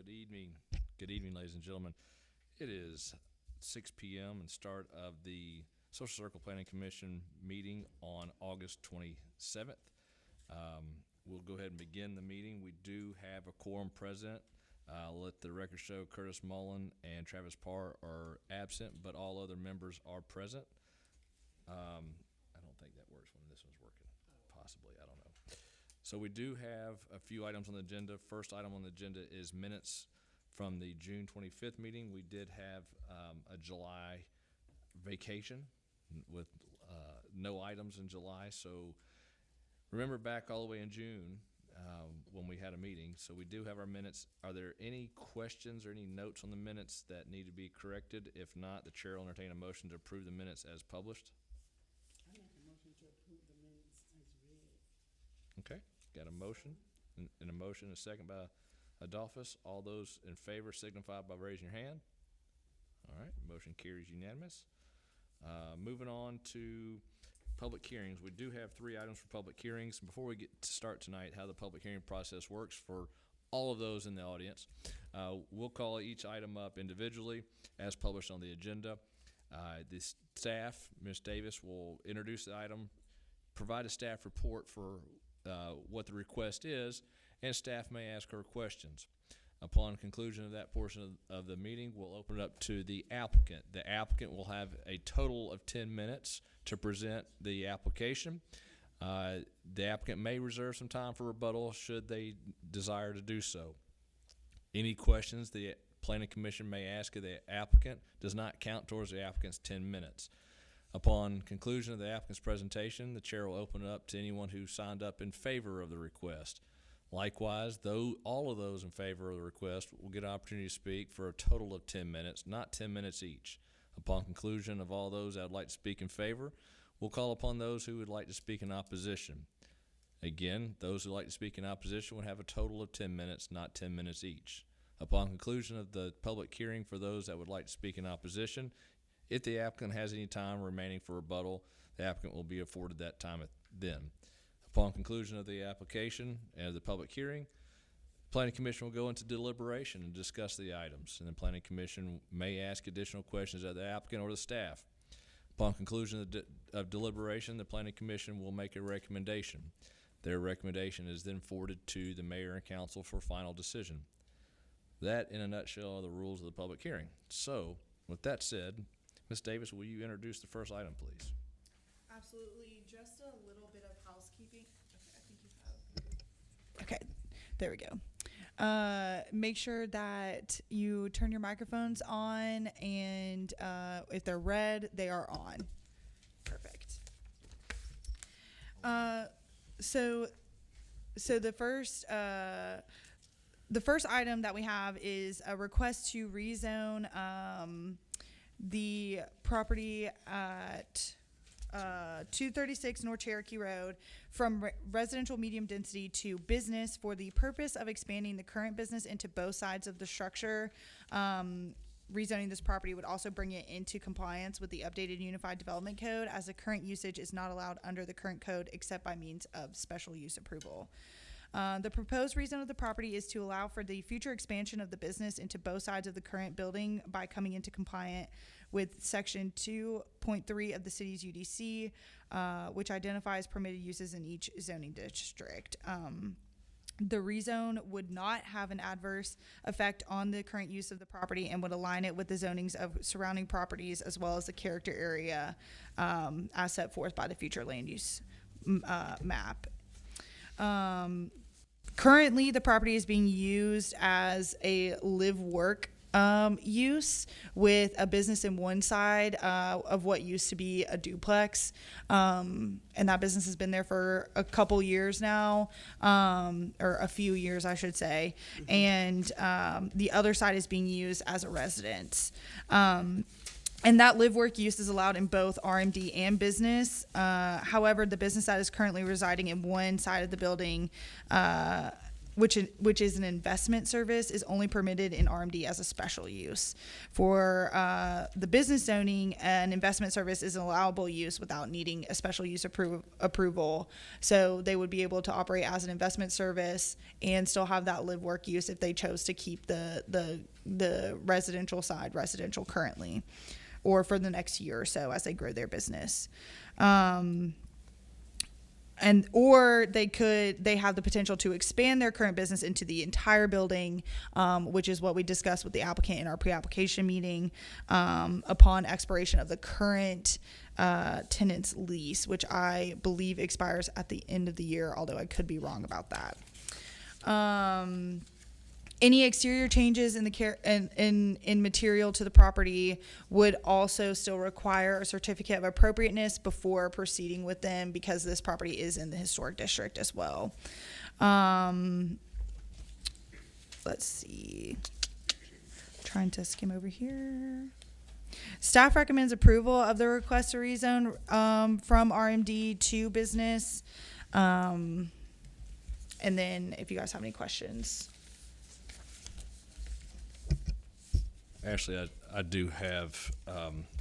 Good evening. Good evening, ladies and gentlemen. It is 6 p.m. and start of the Social Circle Planning Commission meeting on August 27th. We'll go ahead and begin the meeting. We do have a quorum present. Let the record show Curtis Mullen and Travis Parr are absent, but all other members are present. I don't think that works when this one's working. Possibly, I don't know. So we do have a few items on the agenda. First item on the agenda is minutes from the June 25th meeting. We did have a July vacation with no items in July. So remember back all the way in June when we had a meeting. So we do have our minutes. Are there any questions or any notes on the minutes that need to be corrected? If not, the chair will entertain a motion to approve the minutes as published. I make a motion to approve the minutes as read. Okay, got a motion and a motion, a second by Adolphus. All those in favor signify by raising your hand. All right, motion carries unanimous. Moving on to public hearings. We do have 3 items for public hearings. Before we get to start tonight, how the public hearing process works for all of those in the audience, we'll call each item up individually as published on the agenda. The staff, Ms. Davis, will introduce the item, provide a staff report for what the request is, and staff may ask her questions. Upon conclusion of that portion of the meeting, we'll open it up to the applicant. The applicant will have a total of 10 minutes to present the application. The applicant may reserve some time for rebuttal should they desire to do so. Any questions the Planning Commission may ask of the applicant does not count towards the applicant's 10 minutes. Upon conclusion of the applicant's presentation, the chair will open it up to anyone who signed up in favor of the request. Likewise, though all of those in favor of the request will get an opportunity to speak for a total of 10 minutes, not 10 minutes each. Upon conclusion of all those that would like to speak in favor, we'll call upon those who would like to speak in opposition. Again, those who like to speak in opposition would have a total of 10 minutes, not 10 minutes each. Upon conclusion of the public hearing for those that would like to speak in opposition, if the applicant has any time remaining for rebuttal, the applicant will be afforded that time then. Upon conclusion of the application and the public hearing, the Planning Commission will go into deliberation and discuss the items, and the Planning Commission may ask additional questions of the applicant or the staff. Upon conclusion of deliberation, the Planning Commission will make a recommendation. Their recommendation is then forwarded to the mayor and council for final decision. That, in a nutshell, are the rules of the public hearing. So, with that said, Ms. Davis, will you introduce the first item, please? Absolutely. Just a little bit of housekeeping. Okay, I think you have. Okay, there we go. Make sure that you turn your microphones on, and if they're red, they are on. Perfect. So the first item that we have is a request to rezone the property at 236 North Cherokee Road from residential medium density to business for the purpose of expanding the current business into both sides of the structure. Rezoning this property would also bring it into compliance with the updated Unified Development Code, as the current usage is not allowed under the current code except by means of special use approval. The proposed rezone of the property is to allow for the future expansion of the business into both sides of the current building by coming into compliant with Section 2.3 of the city's UDC, which identifies permitted uses in each zoning district. The rezone would not have an adverse effect on the current use of the property and would align it with the zonings of surrounding properties as well as the character area as set forth by the future land use map. Currently, the property is being used as a live-work use with a business in one side of what used to be a duplex. And that business has been there for a couple years now, or a few years, I should say. And the other side is being used as a residence. And that live-work use is allowed in both RMD and business. However, the business that is currently residing in one side of the building which is an investment service, is only permitted in RMD as a special use. For the business zoning, an investment service is an allowable use without needing a special use approval. So they would be able to operate as an investment service and still have that live work use if they chose to keep the residential side residential currently, or for the next year or so as they grow their business. Or they have the potential to expand their current business into the entire building, which is what we discussed with the applicant in our pre-application meeting, upon expiration of the current tenant's lease, which I believe expires at the end of the year, although I could be wrong about that. Any exterior changes in in material to the property would also still require a certificate of appropriateness before proceeding with them, because this property is in the historic district as well. Let's see. Trying to skim over here. Staff recommends approval of the request to rezone from RMD to business. And then if you guys have any questions. Ashley, I do have,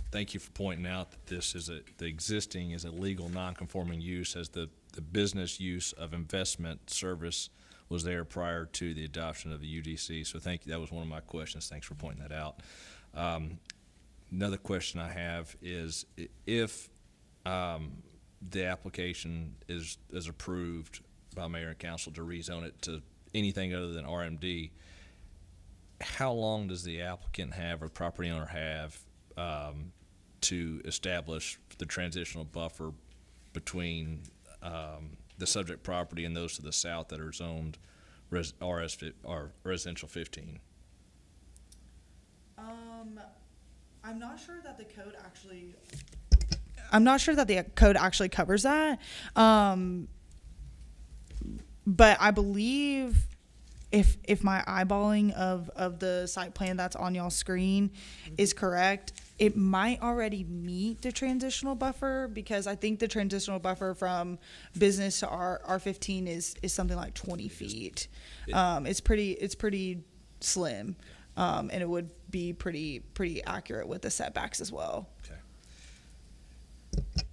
thank you for pointing out that this is the existing is a legal non-conforming use, as the business use of investment service was there prior to the adoption of the UDC. So thank you. That was one of my questions. Thanks for pointing that out. Another question I have is if the application is approved by mayor and council to rezone it to anything other than RMD, how long does the applicant have or property owner have to establish the transitional buffer between the subject property and those to the south that are zoned residential 15? I'm not sure that the code actually covers that. But I believe if my eyeballing of the site plan that's on y'all's screen is correct, it might already meet the transitional buffer, because I think the transitional buffer from business to R15 is something like 20 feet. It's pretty slim, and it would be pretty accurate with the setbacks as well. Okay.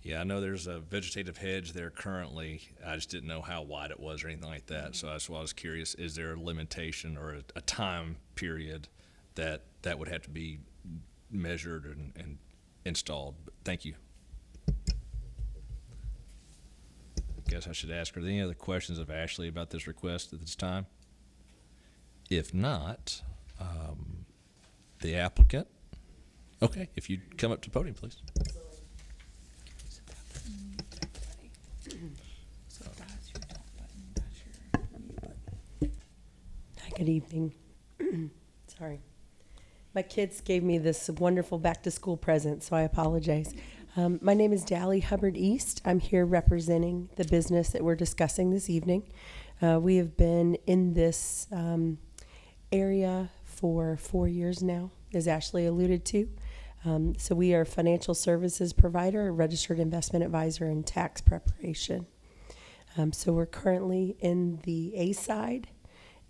Yeah, I know there's a vegetative hedge there currently. I just didn't know how wide it was or anything like that. So that's why I was curious, is there a limitation or a time period that would have to be measured and installed? But thank you. I guess I should ask, are there any other questions of Ashley about this request at this time? If not, the applicant. Okay, if you'd come up to the podium, please. Good evening. Sorry. My kids gave me this wonderful back-to-school present, so I apologize. My name is Dally Hubbard East. I'm here representing the business that we're discussing this evening. We have been in this area for 4 years now, as Ashley alluded to. So we are a financial services provider, a registered investment advisor, and tax preparation. So we're currently in the A side.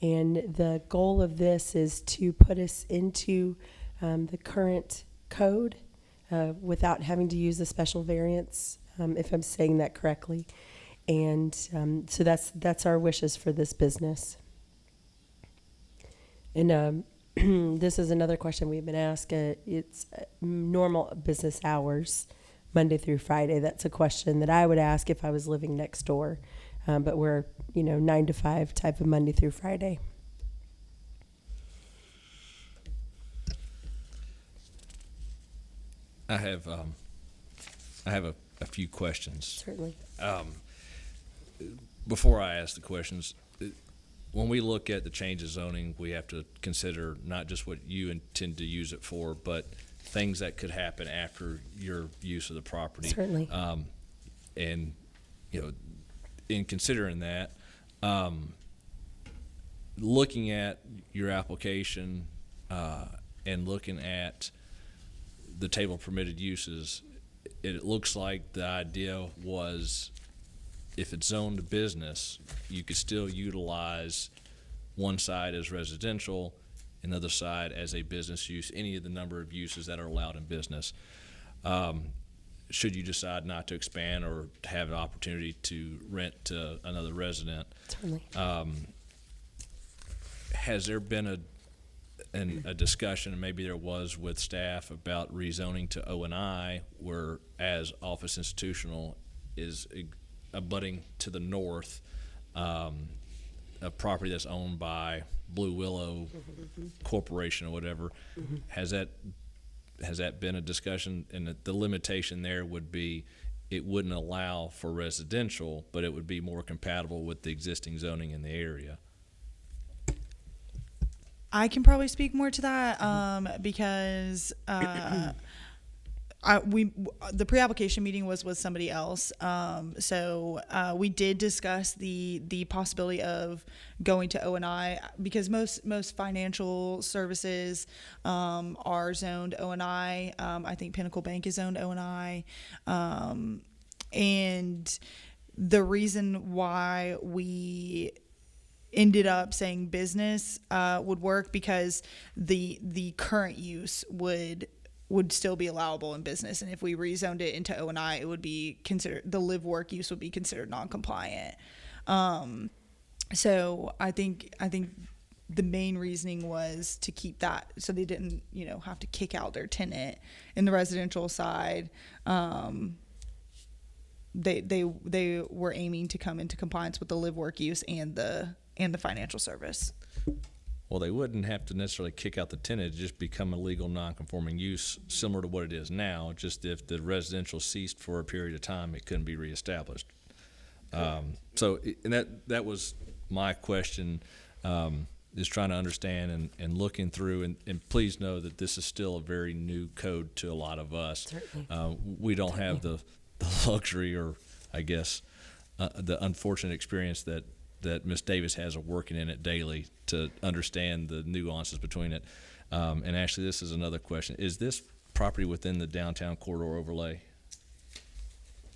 And the goal of this is to put us into the current code without having to use a special variance, if I'm saying that correctly. And so that's our wishes for this business. And this is another question we've been asked. It's normal business hours, Monday through Friday. That's a question that I would ask if I was living next door. But we're, 9 to 5 type of Monday through Friday. I have a few questions. Certainly. Before I ask the questions, when we look at the change of zoning, we have to consider not just what you intend to use it for, but things that could happen after your use of the property. Certainly. And, in considering that, looking at your application and looking at the table of permitted uses, it looks like the idea was if it's zoned to business, you could still utilize one side as residential, another side as a business use, any of the number of uses that are allowed in business. Should you decide not to expand or have an opportunity to rent to another resident, Certainly. has there been a discussion, and maybe there was with staff, about rezoning to O&I, where as office institutional is abutting to the north, a property that's owned by Blue Willow Corporation or whatever? Has that been a discussion? And the limitation there would be, it wouldn't allow for residential, but it would be more compatible with the existing zoning in the area. I can probably speak more to that because the pre-application meeting was with somebody else. So we did discuss the possibility of going to O&I, because most financial services are zoned O&I. I think Pinnacle Bank is zoned O&I. And the reason why we ended up saying business would work, because the current use would still be allowable in business, and if we rezoned it into O&I, it would be considered, the live work use would be considered non-compliant. So I think the main reasoning was to keep that, so they didn't have to kick out their tenant in the residential side. They were aiming to come into compliance with the live work use and the financial service. Well, they wouldn't have to necessarily kick out the tenant, it'd just become a legal non-conforming use, similar to what it is now. Just if the residential ceased for a period of time, it couldn't be reestablished. And that was my question, is trying to understand and looking through, and please know that this is still a very new code to a lot of us. Certainly. We don't have the luxury, or I guess the unfortunate experience that Ms. Davis has of working in it daily to understand the nuances between it. And actually, this is another question. Is this property within the downtown corridor overlay?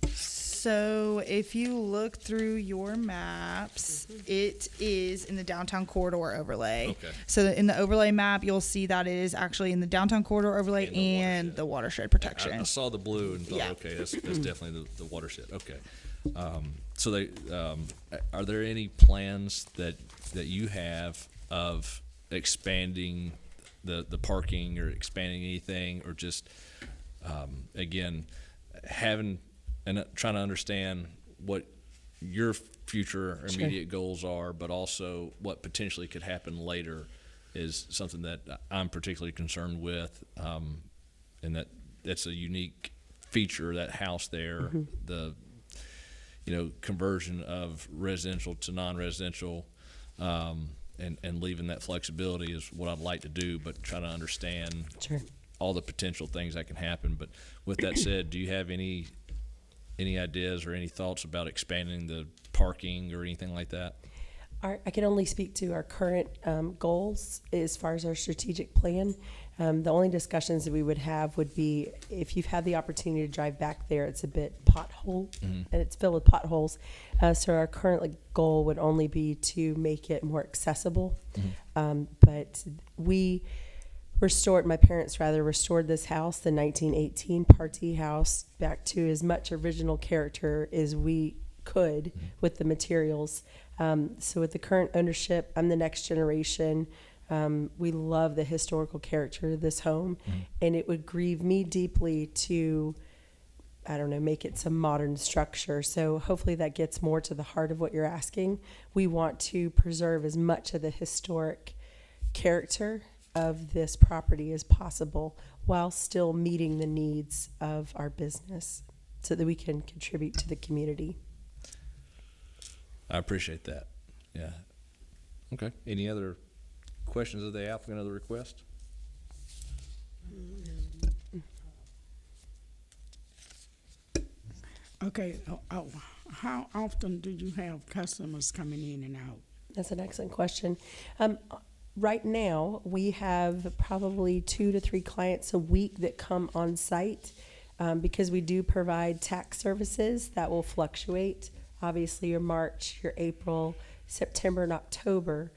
So if you look through your maps, it is in the downtown corridor overlay. Okay. So in the overlay map, you'll see that it is actually in the downtown corridor overlay and the watershed protection. I saw the blue and thought, Yeah. okay, that's definitely the watershed. Okay. So are there any plans that you have of expanding the parking, or expanding anything, or just again trying to understand what your future or immediate goals are, but also what potentially could happen later is something that I'm particularly concerned with, and that's a unique feature, that house there, the conversion of residential to non-residential, and leaving that flexibility is what I'd like to do, but trying to understand Sure. all the potential things that can happen. But with that said, do you have any ideas or any thoughts about expanding the parking or anything like that? I can only speak to our current goals as far as our strategic plan. The only discussions that we would have would be, if you've had the opportunity to drive back there, it's a bit pothole, and it's filled with potholes. So our current goal would only be to make it more accessible. But my parents restored this house, the 1918 Partee house, back to as much original character as we could with the materials. So with the current ownership, I'm the next generation. We love the historical character of this home, and it would grieve me deeply to, make it some modern structure. So hopefully that gets more to the heart of what you're asking. We want to preserve as much of the historic character of this property as possible, while still meeting the needs of our business, so that we can contribute to the community. I appreciate that. Yeah. Okay. Any other questions of the applicant of the request? Okay, how often do you have customers coming in and out? That's an excellent question. Right now, we have probably 2 to 3 clients a week that come on site, because we do provide tax services that will fluctuate. Obviously, your March, your April, September and October.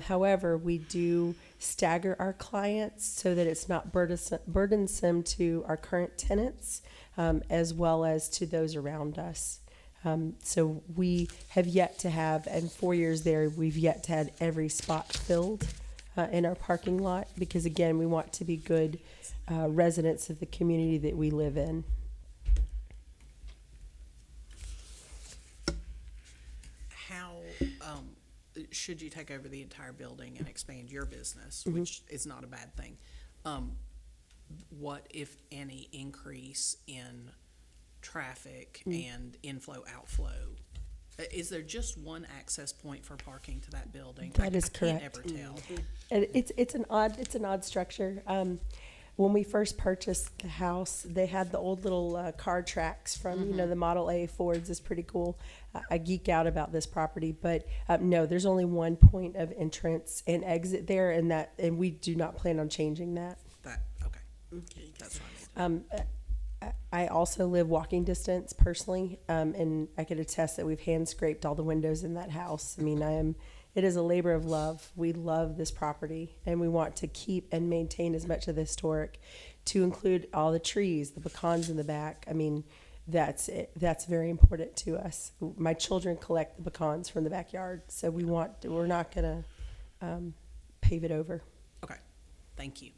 However, we do stagger our clients so that it's not burdensome to our current tenants, as well as to those around us. So we have yet to have, and 4 years there, we've yet to have every spot filled in our parking lot, because again, we want to be good residents of the community that we live in. How, should you take over the entire building and expand your business, Mm-hmm. which is not a bad thing, what, if any, increase in traffic Mm. and inflow, outflow? Is there just one access point for parking to that building? That is I can't correct. ever tell. And it's an odd structure. When we first purchased the house, they had the old little car tracks from the Model A Fords. Is pretty cool. I geek out about this property, but no, there's only one point of entrance and exit there, and we do not plan on changing that. Okay, that's fine. I also live walking distance personally, and I could attest that we've hand scraped all the windows in that house. I mean, it is a labor of love. We love this property, and we want to keep and maintain as much of the historic, to include all the trees, the pecans in the back. I mean, that's very important to us. My children collect the pecans from the backyard, so we're not gonna pave it over. Okay, thank you.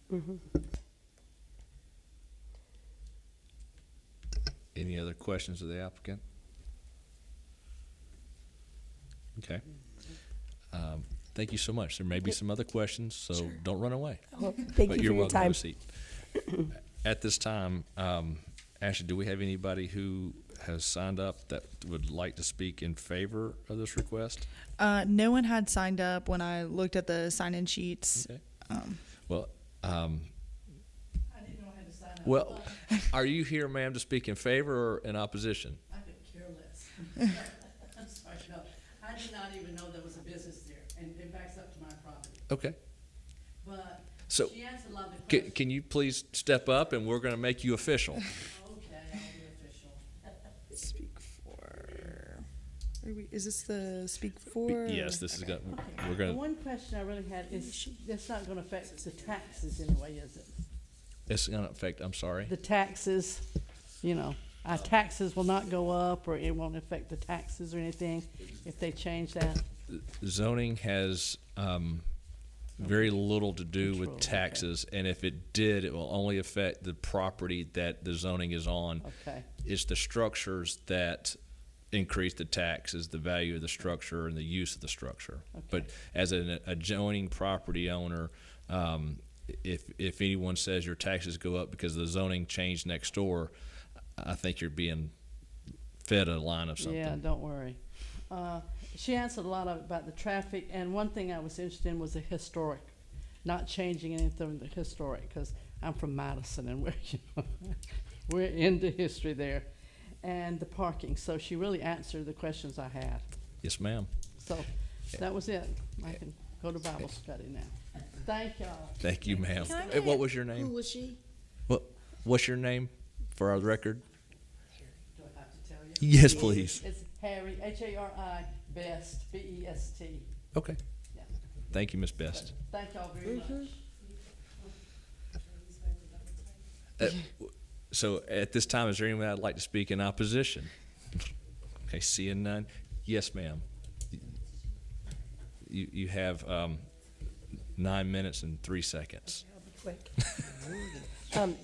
Any other questions of the applicant? Okay. Thank you so much. There may be some other questions, so don't run away. Well, thank But you you're for your welcome to have time. a seat. At this time, Ashley, do we have anybody who has signed up that would like to speak in favor of this request? No one had signed up when I looked at the sign-in sheets. Okay. Um, Well, I didn't know I had to sign up. well, are you here, ma'am, to speak in favor or in opposition? I could care less. I'm sorry, no. I did not even know there was a business there, and it backs up to my property. Okay. But So, she answered a lot of the Can, questions. can you please step up and we're going to make you official? Okay, I'll be official. Speak for. Is this the speak for? Yes, this is going, we're The going to, one question I really had is, that's not gonna affect the taxes anyway, is it? it's going to affect, I'm sorry. The taxes, our taxes will not go up, or it won't affect the taxes or anything if they change that? Zoning has very little to do Control, with okay. taxes, and if it did, it will only affect the property that the zoning is on. Okay, It's the structures that increase the taxes, the value of the structure and the use of the structure. But Okay. as an adjoining property owner, if anyone says your taxes go up because the zoning changed next door, I think you're being fed a line of something. yeah, don't worry. She answered a lot about the traffic, and one thing I was interested in was the historic, not changing anything in the historic, because I'm from Madison, and we're into history there, and the parking. So she really answered the questions I had. Yes, ma'am. So that was it. I can go to Bible study now. Thank y'all. Thank you, ma'am. Can I Hey, what was your Who name? was she? What's your name for our record? Do I have to tell you? Yes, please. It's Harry, Hari, Best, Best. Okay. Yeah. Thank you, Miss Best. Thank y'all very much. So at this time, is there anyone that'd like to speak in opposition? Okay, seeing none. Yes, ma'am. You have 9 minutes and 3 seconds. Quick. And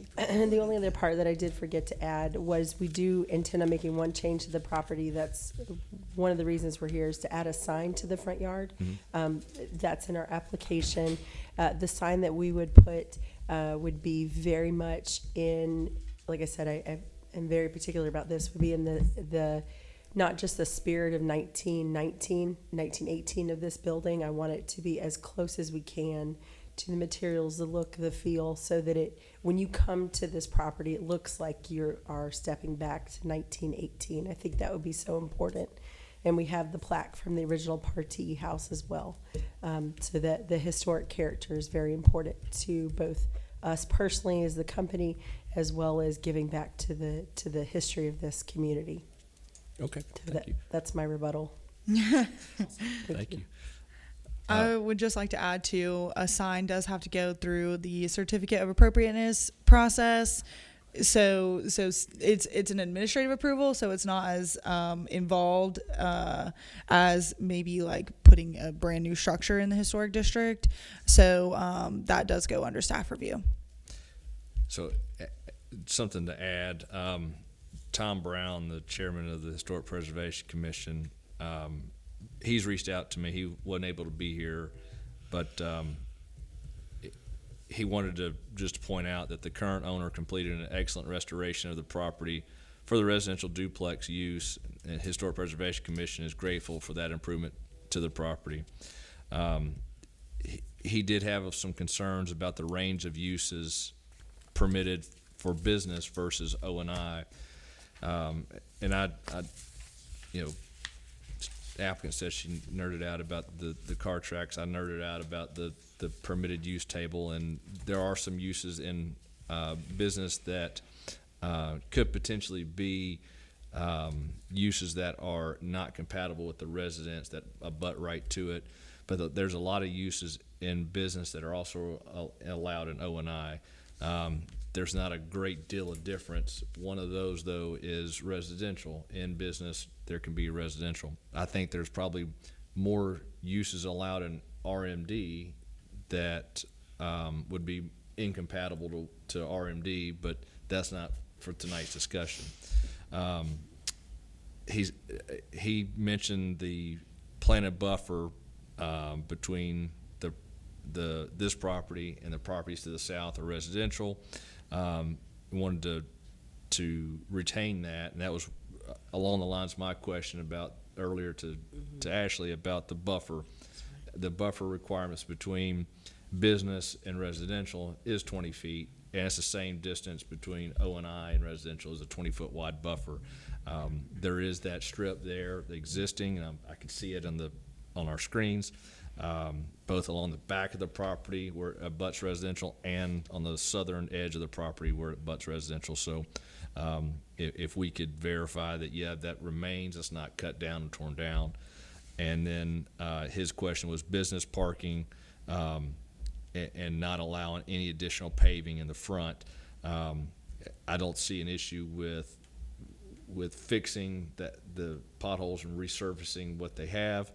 the only other part that I did forget to add was we do intend on making one change to the property. That's one of the reasons we're here, is to add a sign to the front yard. That's in our application. The sign that we would put would be very much in, like I said, I am very particular about this, would be in the not just the spirit of 1918 of this building. I want it to be as close as we can to the materials, the look, the feel, so that when you come to this property, it looks like you are stepping back to 1918. I think that would be so important. And we have the plaque from the original Partee house as well. So that the historic character is very important to both us personally as the company, as well as giving back to the history of this community. Okay, So thank you. that's my rebuttal. Thank you. I would just like to add to, a sign does have to go through the certificate of appropriateness process. So it's an administrative approval, so it's not as involved as maybe like putting a brand new structure in the historic district. So that does go under staff review. So, something to add, Tom Brown, the chairman of the Historic Preservation Commission, he's reached out to me. He wasn't able to be here, but he wanted to just point out that the current owner completed an excellent restoration of the property for the residential duplex use, and Historic Preservation Commission is grateful for that improvement to the property. He did have some concerns about the range of uses permitted for business versus O&I. And I, you know, the applicant says she nerded out about the car tracks. I nerded out about the permitted use table, and there are some uses in business that could potentially be uses that are not compatible with the residents that abut right to it. But there's a lot of uses in business that are also allowed in O&I. There's not a great deal of difference. One of those, though, is residential. In business, there can be residential. I think there's probably more uses allowed in RMD that would be incompatible to RMD, but that's not for tonight's discussion. He mentioned the planted buffer between this property and the properties to the south are residential. We wanted to retain that, and that was along the lines of my question about earlier to Ashley about the buffer. The buffer requirements between business and residential is 20 feet, and it's the same distance between O&I and residential is a 20-foot wide buffer. There is that strip there, the existing, and I can see it on our screens, both along the back of the property where it abuts residential and on the southern edge of the property where it abuts residential. So if we could verify that, yeah, that remains, it's not cut down and torn down. And then his question was business parking and not allowing any additional paving in the front. I don't see an issue with fixing the potholes and resurfacing what they have.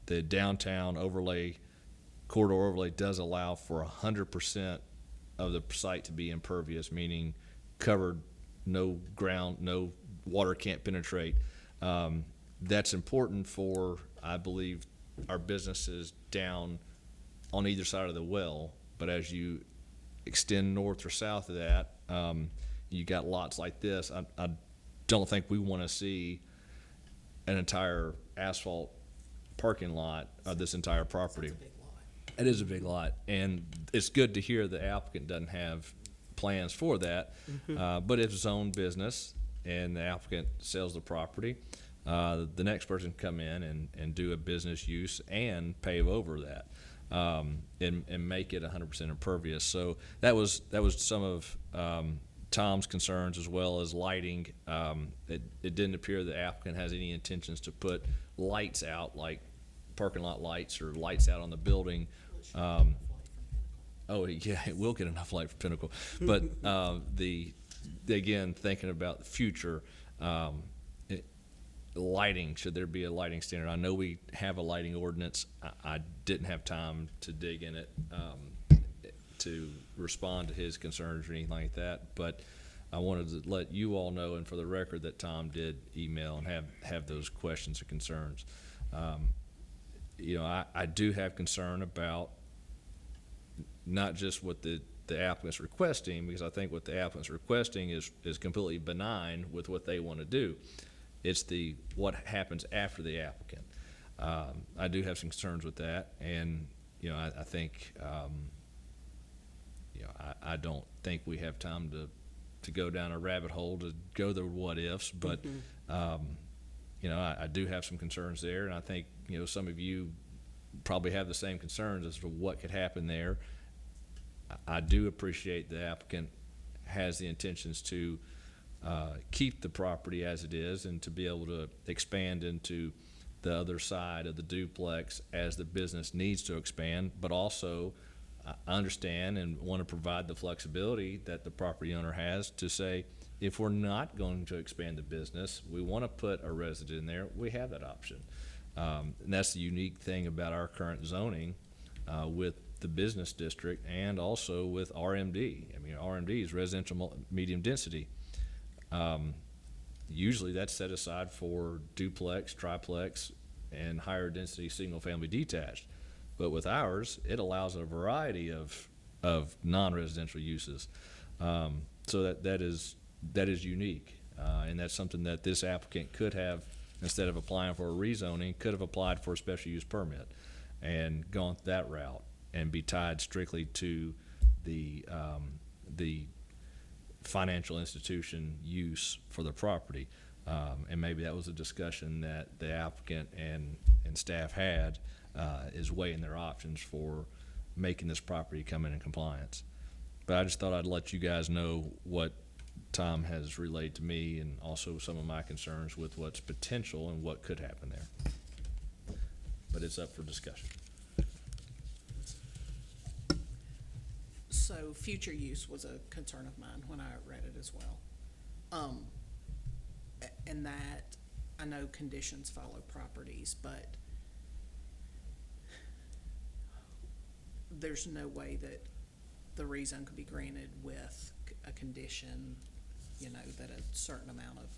The downtown corridor overlay does allow for 100% of the site to be impervious, meaning covered, no ground, no water can't penetrate. That's important for, I believe, our businesses down on either side of the well. But as you extend north or south of that, you got lots like this. I don't think we want to see an entire asphalt parking lot of this entire property. It is a big lot, and it's good to hear the applicant doesn't have plans for that. But if it's own business and the applicant sells the property, the next person can come in and do a business use and pave over that and make it 100% impervious. So that was some of Tom's concerns, as well as lighting. It didn't appear the applicant has any intentions to put lights out, like parking lot lights or lights out on the building. Oh yeah, it will get enough light for Pinnacle. But again, thinking about the future, lighting, should there be a lighting standard? I know we have a lighting ordinance. I didn't have time to dig in it to respond to his concerns or anything like that, but I wanted to let you all know, and for the record, that Tom did email and have those questions or concerns. You know, I do have concern about not just what the applicant's requesting, because I think what the applicant's requesting is completely benign with what they want to do. It's what happens after the applicant. I do have some concerns with that, and you know, I think you know, I don't think we have time to go down a rabbit hole to go the what ifs, but you know, I do have some concerns there, and I think, you know, some of you probably have the same concerns as to what could happen there. I do appreciate the applicant has the intentions to keep the property as it is and to be able to expand into the other side of the duplex as the business needs to expand, but also I understand and want to provide the flexibility that the property owner has to say, if we're not going to expand the business, we want to put a resident in there, we have that option. And that's the unique thing about our current zoning with the business district and also with RMD. I mean, RMD is residential medium density. Usually that's set aside for duplex, triplex, and higher density single-family detached. But with ours, it allows a variety of non-residential uses. So that is unique. And that's something that this applicant could have, instead of applying for a rezoning, could have applied for a special use permit and gone that route and be tied strictly to the financial institution use for the property. And maybe that was a discussion that the applicant and staff had, is weighing their options for making this property come in compliance. But I just thought I'd let you guys know what Tom has relayed to me and also some of my concerns with what's potential and what could happen there. But it's up for discussion. So future use was a concern of mine when I read it as well. And that, I know conditions follow properties, but there's no way that the rezone could be granted with a condition, you know, that a certain amount of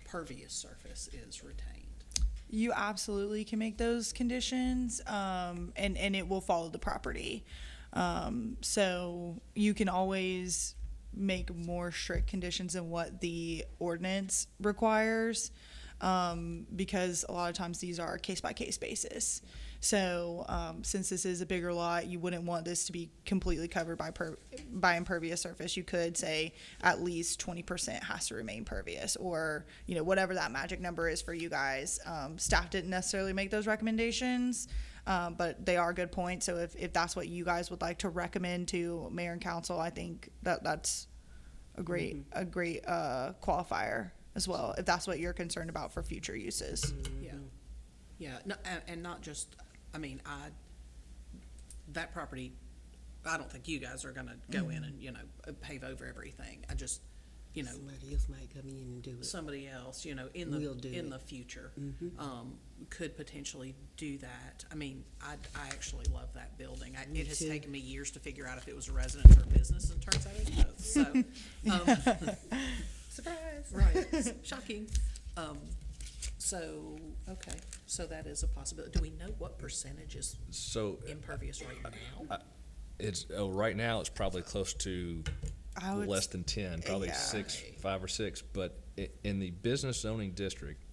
pervious surface is retained. You absolutely can make those conditions, and it will follow the property. So you can always make more strict conditions than what the ordinance requires, because a lot of times these are case-by-case basis. So since this is a bigger lot, you wouldn't want this to be completely covered by impervious surface. You could say at least 20% has to remain pervious, or, you know, whatever that magic number is for you guys. Staff didn't necessarily make those recommendations, but they are good points. So if that's what you guys would like to recommend to mayor and council, I think that's a great qualifier as well, if that's what you're concerned about for future uses. Yeah, yeah, no, and not just, I mean, that property, I don't think you guys are gonna go in and, you know, pave over everything. I just, you know, Somebody else might come in and do it. somebody else, you know, in Will do it. the future, could potentially do that. I mean, I actually love that building. Me It has too. taken me years to figure out if it was a residence or a business, and turns out it's both, so. Surprise. Right, shocking. So, okay, so that is a possibility. Do we know what percentage is So impervious right now? right now it's probably close to I would less than 10, probably yeah. 5 or 6. But in the business zoning district,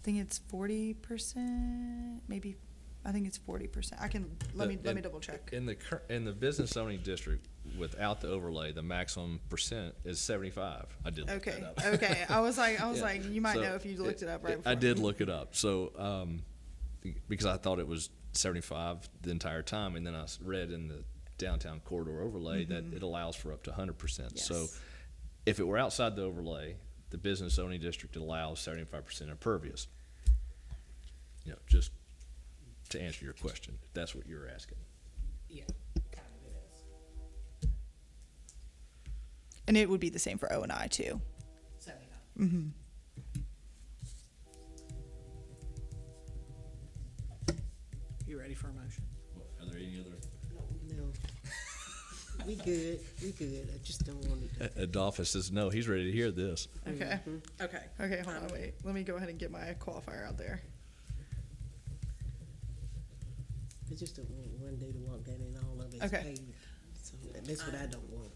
think it's 40%, maybe. I think it's 40%. I can let me double check. in the business zoning district, without the overlay, the maximum percent is 75. I did look Okay, that up. okay. I was Yeah. like, you might So know if you looked it up right before. I did look it up. So, because I thought it was 75 the entire time, and then I read in the downtown corridor overlay that it allows for up to 100%. So, Yes. if it were outside the overlay, the business zoning district allows 75% impervious. You know, just to answer your question, if that's what you're asking. Yeah, kind of it is. And it would be the same for O and I too. 79. You ready for a motion? Are there any other? No. We good. I just don't want it to. Adolphus says no. He's ready to hear this. Okay. Okay. Okay, hold on, wait. Let me go ahead and get my qualifier out there. I just don't want one day to walk down and all of it's Okay. paved. So that's what I don't want.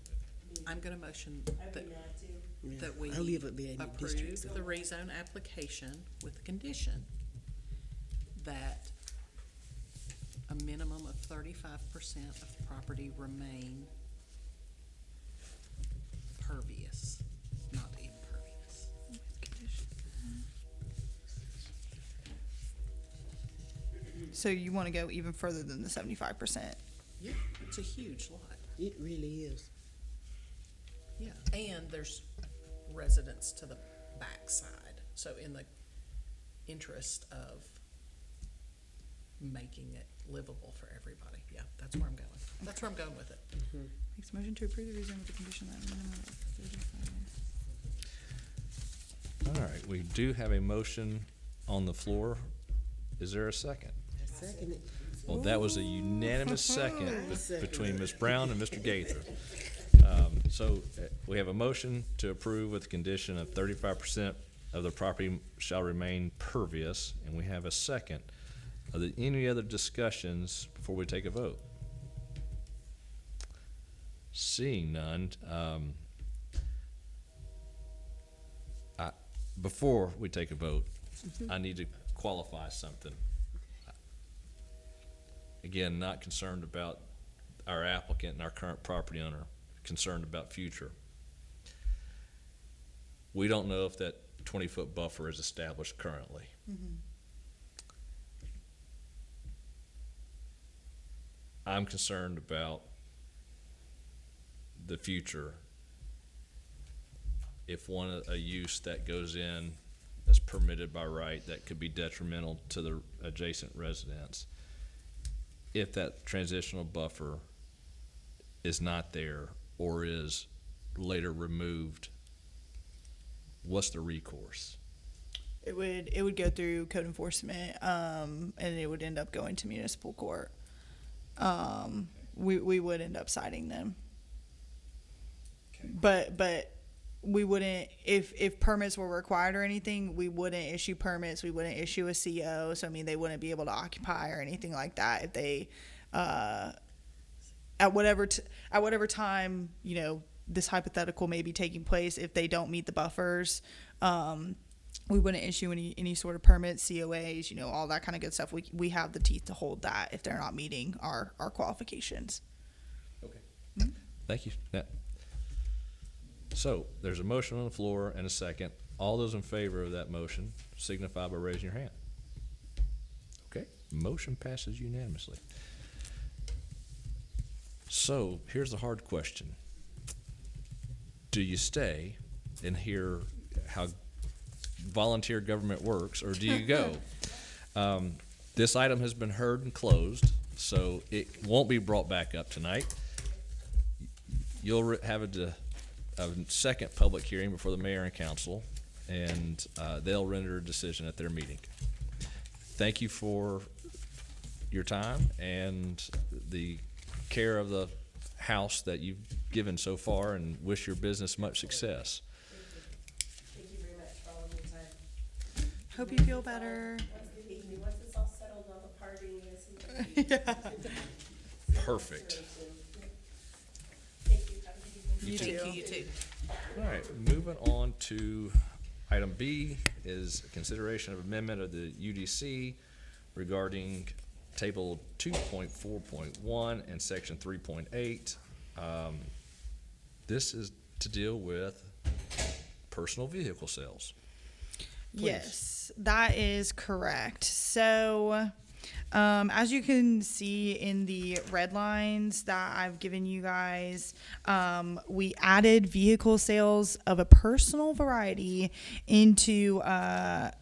I'm gonna motion that, Yeah. that we I live up there in the district. approve So. the rezone application with the condition that a minimum of 35% of the property remain pervious, not impervious. So you want to go even further than the 75%? Yeah, it's a huge lot. It really is. Yeah, and there's residents to the backside. So interest of making it livable for everybody. Yeah, that's where I'm going. That's where I'm going with it. Makes a motion to approve the rezone with the condition that minimum of 35. All right, we do have a motion on the floor. Is there a second? I second it. Well, that was a unanimous second between Ms. Brown and Mr. Gaither. So we have a motion to approve with the condition of 35% of the property shall remain pervious, and we have a second. Are there any other discussions before we take a vote? Seeing none, before we take a vote, I need to qualify something. Again, not concerned about our applicant and our current property owner, concerned about future. We don't know if that 20-foot buffer is established currently. I'm concerned about the future. If a use that goes in that's permitted by right, that could be detrimental to the adjacent residents. If that transitional buffer is not there or is later removed, what's the recourse? It would go through code enforcement, and it would end up going to municipal court. We would end up citing them. But we wouldn't, if permits were required or anything, we wouldn't issue permits, we wouldn't issue a CO, so I mean, they wouldn't be able to occupy or anything like that if they, at whatever time, you know, this hypothetical may be taking place, if they don't meet the buffers, we wouldn't issue any sort of permits, COAs, you know, all that kind of good stuff. We have the teeth to hold that if they're not meeting our qualifications. Okay. Thank you. Now, so there's a motion on the floor and a second. All those in favor of that motion signify by raising your hand. Okay, motion passes unanimously. So here's the hard question. Do you stay and hear how volunteer government works, or do you go? This item has been heard and closed, so it won't be brought back up tonight. You'll have a second public hearing before the mayor and council, and they'll render a decision at their meeting. Thank you for your time and the care of the house that you've given so far, and wish your business much success. Thank you very much for all of your time. Hope you feel better. Once it's all settled on the party, Perfect. Thank you. Have a good evening. Thank you, you too. All right, moving on to item B is consideration of amendment of the UDC regarding table 2.4.1 and section 3.8. This is to deal with personal vehicle sales. Please. Yes, that is correct. So, as you can see in the red lines that I've given you guys, we added vehicle sales of a personal variety into the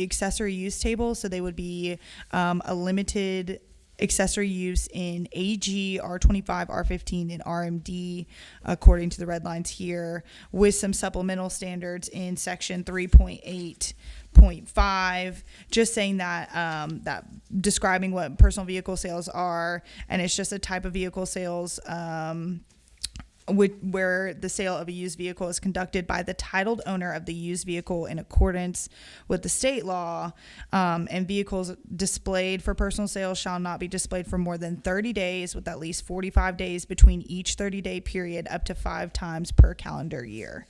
accessory use table. So they would be a limited accessory use in AG, R25, R15, and RMD, according to the red lines here, with some supplemental standards in section 3.8.5, just saying that that describing what personal vehicle sales are, and it's just a type of vehicle sales where the sale of a used vehicle is conducted by the titled owner of the used vehicle in accordance with the state law, and vehicles displayed for personal sales shall not be displayed for more than 30 days, with at least 45 days between each 30-day period, up to 5 times per calendar year,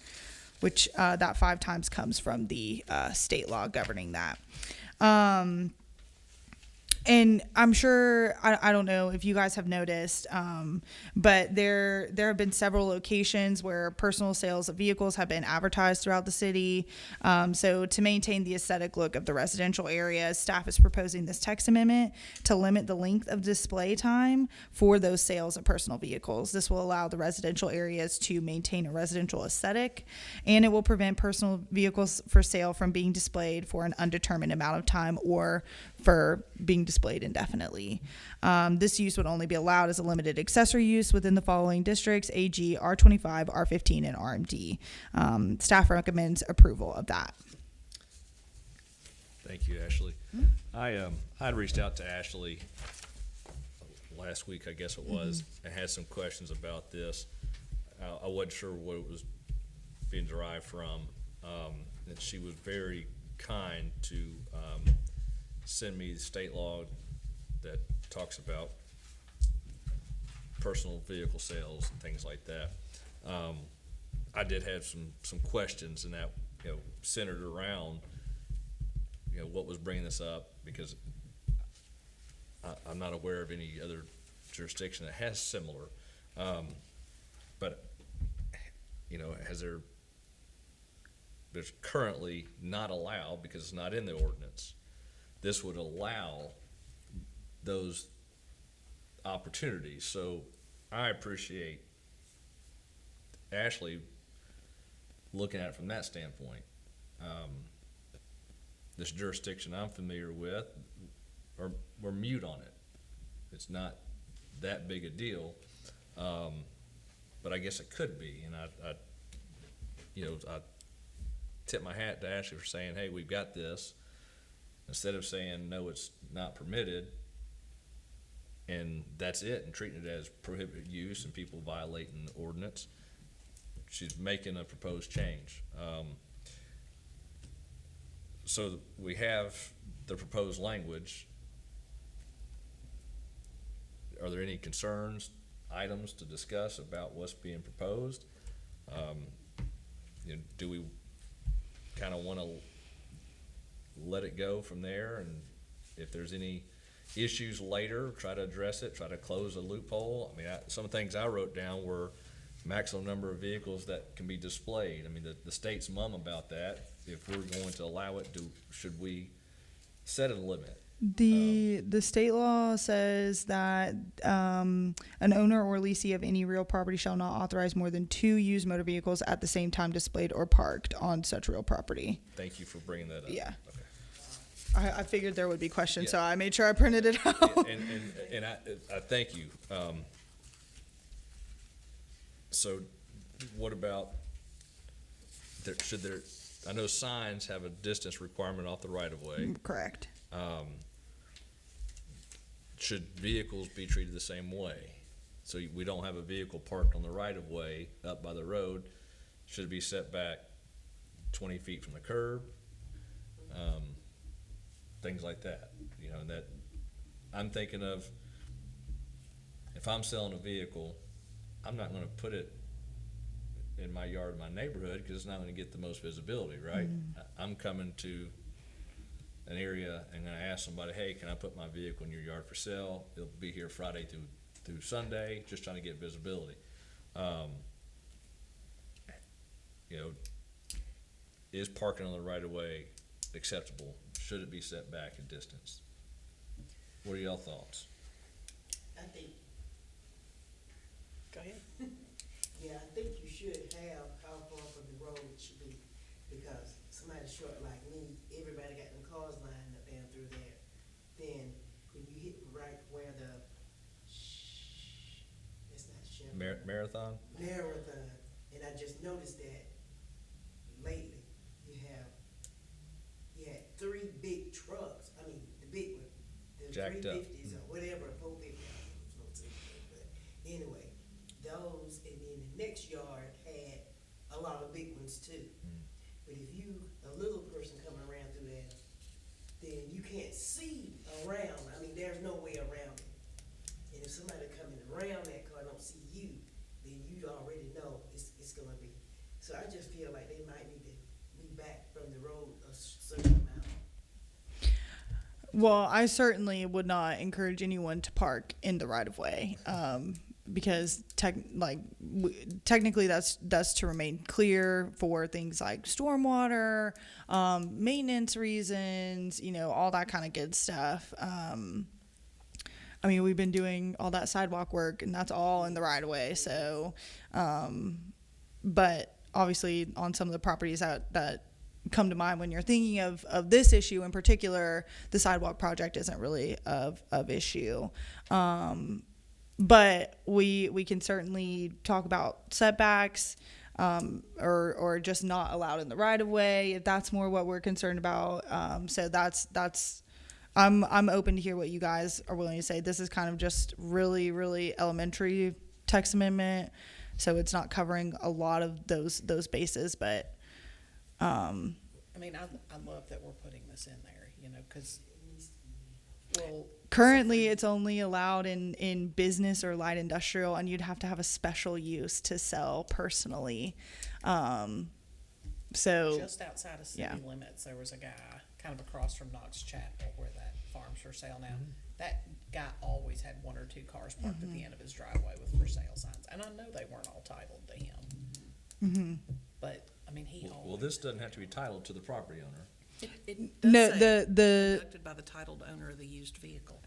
which that 5 times comes from the state law governing that. And I'm sure, I don't know if you guys have noticed, but there have been several locations where personal sales of vehicles have been advertised throughout the city. So to maintain the aesthetic look of the residential area, staff is proposing this text amendment to limit the length of display time for those sales of personal vehicles. This will allow the residential areas to maintain a residential aesthetic, and it will prevent personal vehicles for sale from being displayed for an undetermined amount of time or for being displayed indefinitely. This use would only be allowed as a limited accessory use within the following districts: AG, R25, R15, and RMD. Staff recommends approval of that. Thank you, Ashley. I'd reached out to Ashley last week, I guess it was, and had some questions about this. I wasn't sure what it was being derived from. And she was very kind to send me the state law that talks about personal vehicle sales and things like that. I did have some questions, and that, centered around, what was bringing this up, because I'm not aware of any other jurisdiction that has similar. But, there's currently not allowed, because it's not in the ordinance. This would allow those opportunities. So I appreciate Ashley looking at it from that standpoint. This jurisdiction I'm familiar with, we're mute on it. It's not that big a deal, but I guess it could be. And I tip my hat to Ashley for saying, hey, we've got this, instead of saying, no, it's not permitted, and that's it, and treating it as prohibited use and people violating the ordinance. She's making a proposed change. So we have the proposed language. Are there any concerns, items to discuss about what's being proposed? Do we kind of want to let it go from there, and if there's any issues later, try to address it, try to close a loophole? I mean, some of the things I wrote down were maximum number of vehicles that can be displayed. I mean, the state's mum about that. If we're going to allow it, should we set a limit? The state law says that an owner or leasee of any real property shall not authorize more than 2 used motor vehicles at the same time displayed or parked on such real property. Thank you for bringing that up. Yeah. Okay. I figured there would be questions, Yeah. so I made sure I printed it out. And I thank you. So what about, I know signs have a distance requirement off the right of way. Correct. Should vehicles be treated the same way? So we don't have a vehicle parked on the right of way up by the road. Should it be set back 20 feet from the curb? Things like that, and that I'm thinking of, if I'm selling a vehicle, I'm not gonna put it in my yard in my neighborhood, because it's not gonna get the most visibility, right? I'm coming to an area and gonna ask somebody, hey, can I put my vehicle in your yard for sale? It'll be here Friday through Sunday, just trying to get visibility. Is parking on the right of way acceptable? Should it be set back a distance? What are y'all thoughts? I think, Go ahead. yeah, I think you should have how far from the road it should be, because somebody short like me, everybody got them cars lined up down through there. Then when you hit right where it's not Chevron. Marathon? Marathon, and I just noticed that lately, you had 3 big trucks, I mean, the big one, the Jacked up. 350s or whatever, 450s, but anyway, those, and then the next yard had a lot of big ones too. But if you, a little person coming around through there, then you can't see around, I mean, there's no way around it. And if somebody coming around that car don't see you, then you already know it's gonna be. So I just feel like they might need to be back from the road a certain amount. Well, I certainly would not encourage anyone to park in the right of way, because technically that's to remain clear for things like stormwater, maintenance reasons, all that kind of good stuff. I mean, we've been doing all that sidewalk work, and that's all in the right of way. So, but obviously, on some of the properties that come to mind when you're thinking of this issue in particular, the sidewalk project isn't really of issue. But we can certainly talk about setbacks, or just not allowed in the right of way, if that's more what we're concerned about. So that's I'm open to hear what you guys are willing to say. This is kind of just really, really elementary text amendment, so it's not covering a lot of those bases, but I mean, I love that we're putting this in there, because, well, currently it's only allowed in business or light industrial, and you'd have to have a special use to sell personally. So just outside of city yeah. limits, there was a guy kind of across from Knox Chapel where that farm's for sale now. That guy always had one or two cars parked at the end of his driveway with for sale signs, and I know they weren't all titled to him. But I mean, he Well, always. this doesn't have to be titled to the property owner. It does No, say the conducted by the titled owner of the used vehicle.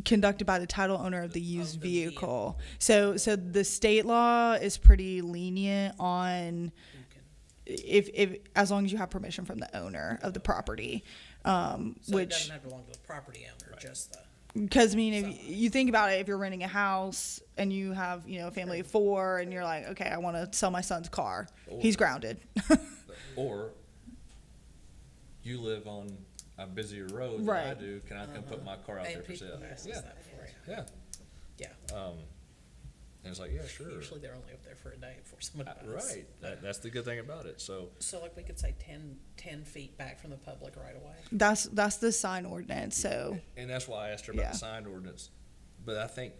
conducted by the title owner of the Of used the vehicle. So the state law is pretty lenient on Who can, if as long as you have permission from the owner of the property, so it which doesn't have to belong to the property owner, just the. because I mean if you think about it, if you're renting a house and you have a family of 4 and you're like, okay, I want to sell my son's car, he's grounded. Or you live on a busier road than I Right. do, can I come put my car out there And for people sale? have asked Yeah, us that before. yeah. Yeah. And it's like, yeah, sure. Usually they're only up there for a day before somebody buys. Right, that's the good thing about it, so. So like we could say 10 feet back from the public right away. That's the sign ordinance. So And that's why I asked her about Yeah. the sign ordinance. But I think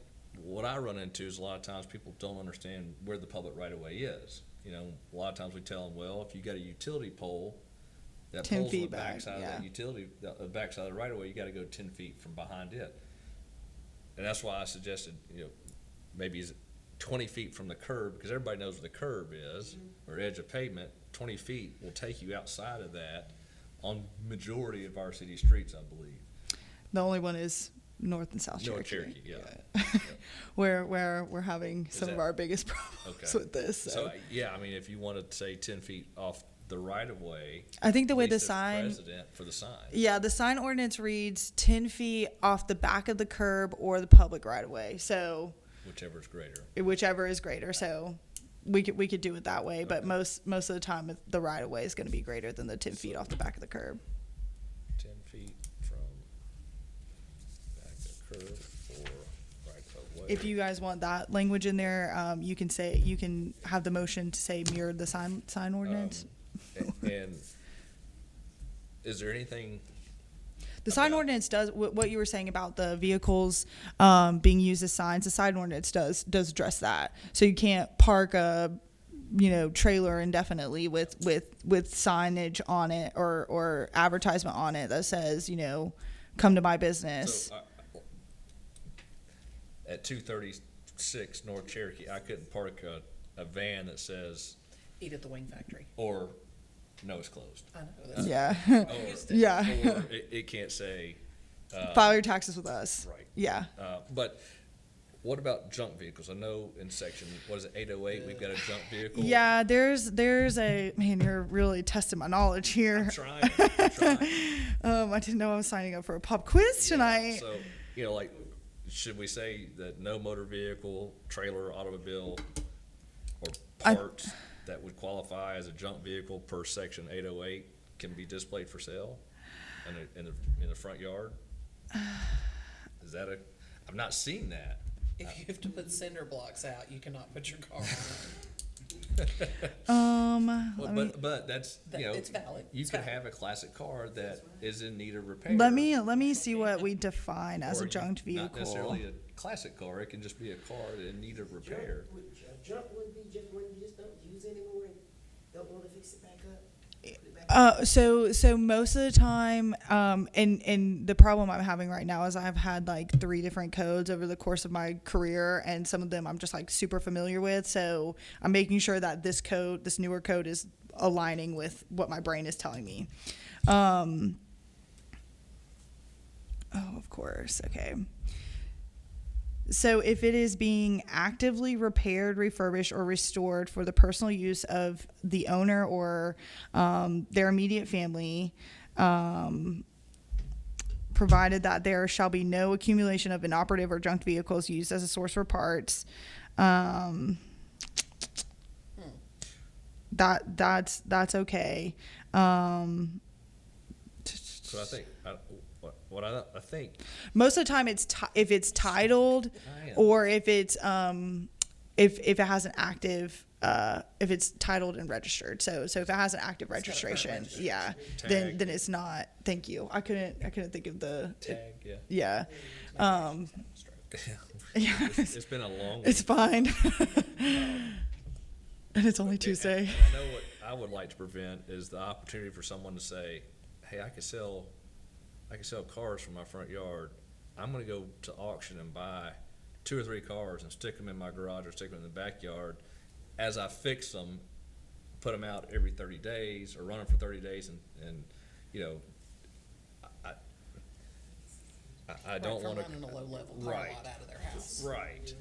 what I run into is a lot of times people don't understand where the public right of way is. A lot of times we tell them, well, if you got a utility pole, that 10 pole's on the feet back, backside of yeah. that utility, the backside of the right of way, you gotta go 10 feet from behind it. And that's why I suggested, maybe is it 20 feet from the curb, because everybody knows where the curb is, or edge of pavement. 20 feet will take you outside of that on majority of our city streets, I believe. the only one is North and South North Cherokee. Cherokee, Yeah. where we're having some of that- our biggest problems Okay. with this. So, yeah, I mean, if you wanted to say 10 feet off the right of way. I think the way at the least as sign, Precedent for the sign. yeah, the sign ordinance reads 10 feet off the back of the curb or the public right of way. So Whichever is greater. whichever is greater. So we could do it that way, but most of the time the right of way is going to be greater than the 10 feet off the back of the curb. 10 feet from back of curb or right of way. If you guys want that language in there, you can have the motion to say mirror the sign ordinance. And is there anything, The sign about- ordinance does what you were saying about the vehicles being used as signs. The sign ordinance does address that. So you can't park a trailer indefinitely with signage on it or advertisement on it that says come to my business. so, at 236 North Cherokee, I couldn't park a van that says, Eat at the Wing Factory. or, no, it's closed. I know. That's Yeah, Or, yeah. or it can't say, File your taxes with us. right. Yeah. But what about junk vehicles? I know in section, what is it, 808, we've got a junk vehicle. Yeah, there's a man. You're really testing my knowledge here. I'm trying. I didn't know I was signing up for a pop quiz tonight. So, like, should we say that no motor vehicle, trailer, automobile, or parts that would qualify as a junk vehicle per section 808 can be displayed for sale in the front yard? Is that I've not seen that. If you have to put cinder blocks out, you cannot put your car on Well, Let me, but that's, it. It's valid. you It's could valid. have a classic car that is in need of repair. let me see what we define as or a junked Not vehicle. necessarily a classic car, it can just be a car in need of repair. Junk would be just when you just don't use anymore and don't wanna fix it back up. So most of the time, and the problem I'm having right now is I've had like 3 different codes over the course of my career, and some of them I'm just like super familiar with. So I'm making sure that this newer code, is aligning with what my brain is telling me. Oh, of course. Okay. So if it is being actively repaired, refurbished, or restored for the personal use of the owner or their immediate family, provided that there shall be no accumulation of inoperative or junked vehicles used as a source for parts. That's okay. So I think, what I think, Most of the time, if it's titled, or if it's if it has an active, if it's titled and registered. So if it has an active registration, yeah, Tag. then it's not. Thank you. I couldn't think of the tag, yeah. yeah. Yeah, It's been a long it's week. fine. And it's only And Tuesday. I know what I would like to prevent is the opportunity for someone to say, hey, I can sell cars from my front yard. I'm gonna go to auction and buy 2 or 3 cars and stick them in my garage or stick them in the backyard. As I fix them, put them out every 30 days or run them for 30 days and you know, I don't Right, wanna. from running a low-level car Right. lot out of their house. Right.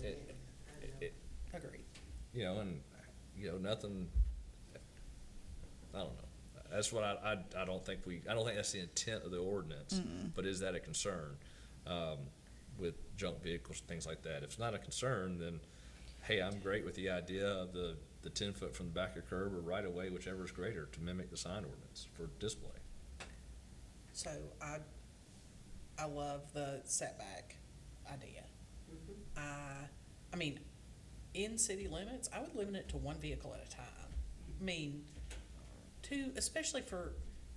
Agreed. You know, and, you know, nothing, I don't know. That's what I don't think that's the intent of the ordinance, but is that a concern, with junk vehicles, things like that? If it's not a concern, then, hey, I'm great with the idea of the 10 foot from the back of curb or right away, whichever is greater, to mimic the sign ordinance for display. So I love the setback idea. I mean, in city limits, I would limit it to 1 vehicle at a time. I mean, 2, especially if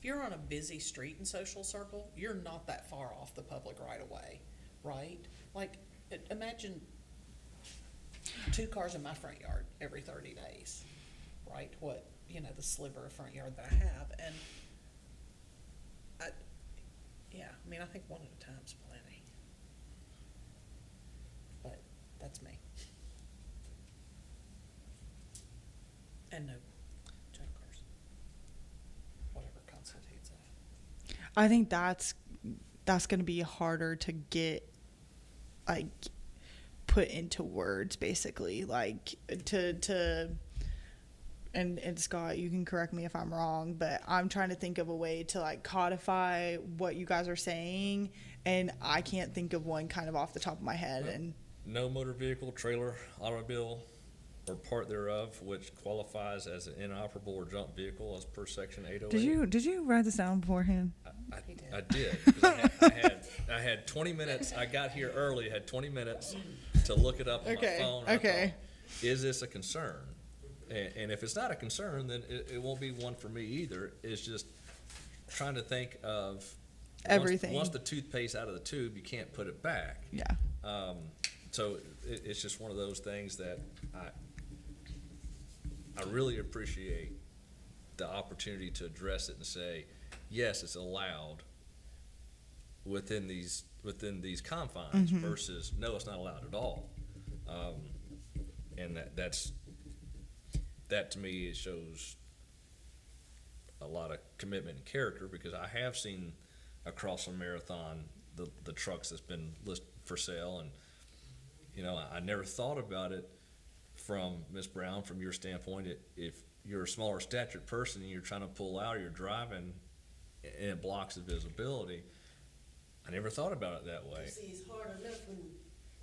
you're on a busy street and social circle, you're not that far off the public right of way, right? Like, imagine 2 cars in my front yard every 30 days, right? What, the sliver of front yard that I have, and I think 1 at a time's plenty. But that's me. And no junk cars. Whatever constitutes that. I think that's going to be harder to get, like, put into words, basically, like to and Scott, you can correct me if I'm wrong, but I'm trying to think of a way to like codify what you guys are saying, and I can't think of one kind of off the top of my head. And No motor vehicle, trailer, automobile, or part thereof which qualifies as an inoperable or junk vehicle as per section 808. did you write this down beforehand? I did, because I had 20 minutes, I got here early, had 20 minutes to look it up on my Okay, phone. I okay. thought, is this a concern? And if it's not a concern, then it won't be one for me either. It's just trying to think of Everything. Once the toothpaste out of the tube, you can't put it back. Yeah. So it's just one of those things that I really appreciate the opportunity to address it and say, yes, it's allowed within these confines versus no, it's not allowed at all. And that to me, it shows a lot of commitment and character, because I have seen across the Marathon the trucks that's been listed for sale, and I never thought about it from Ms. Brown, from your standpoint. If you're a smaller statured person and you're trying to pull out or you're driving and it blocks the visibility, I never thought about it that way. You see, it's hard enough when,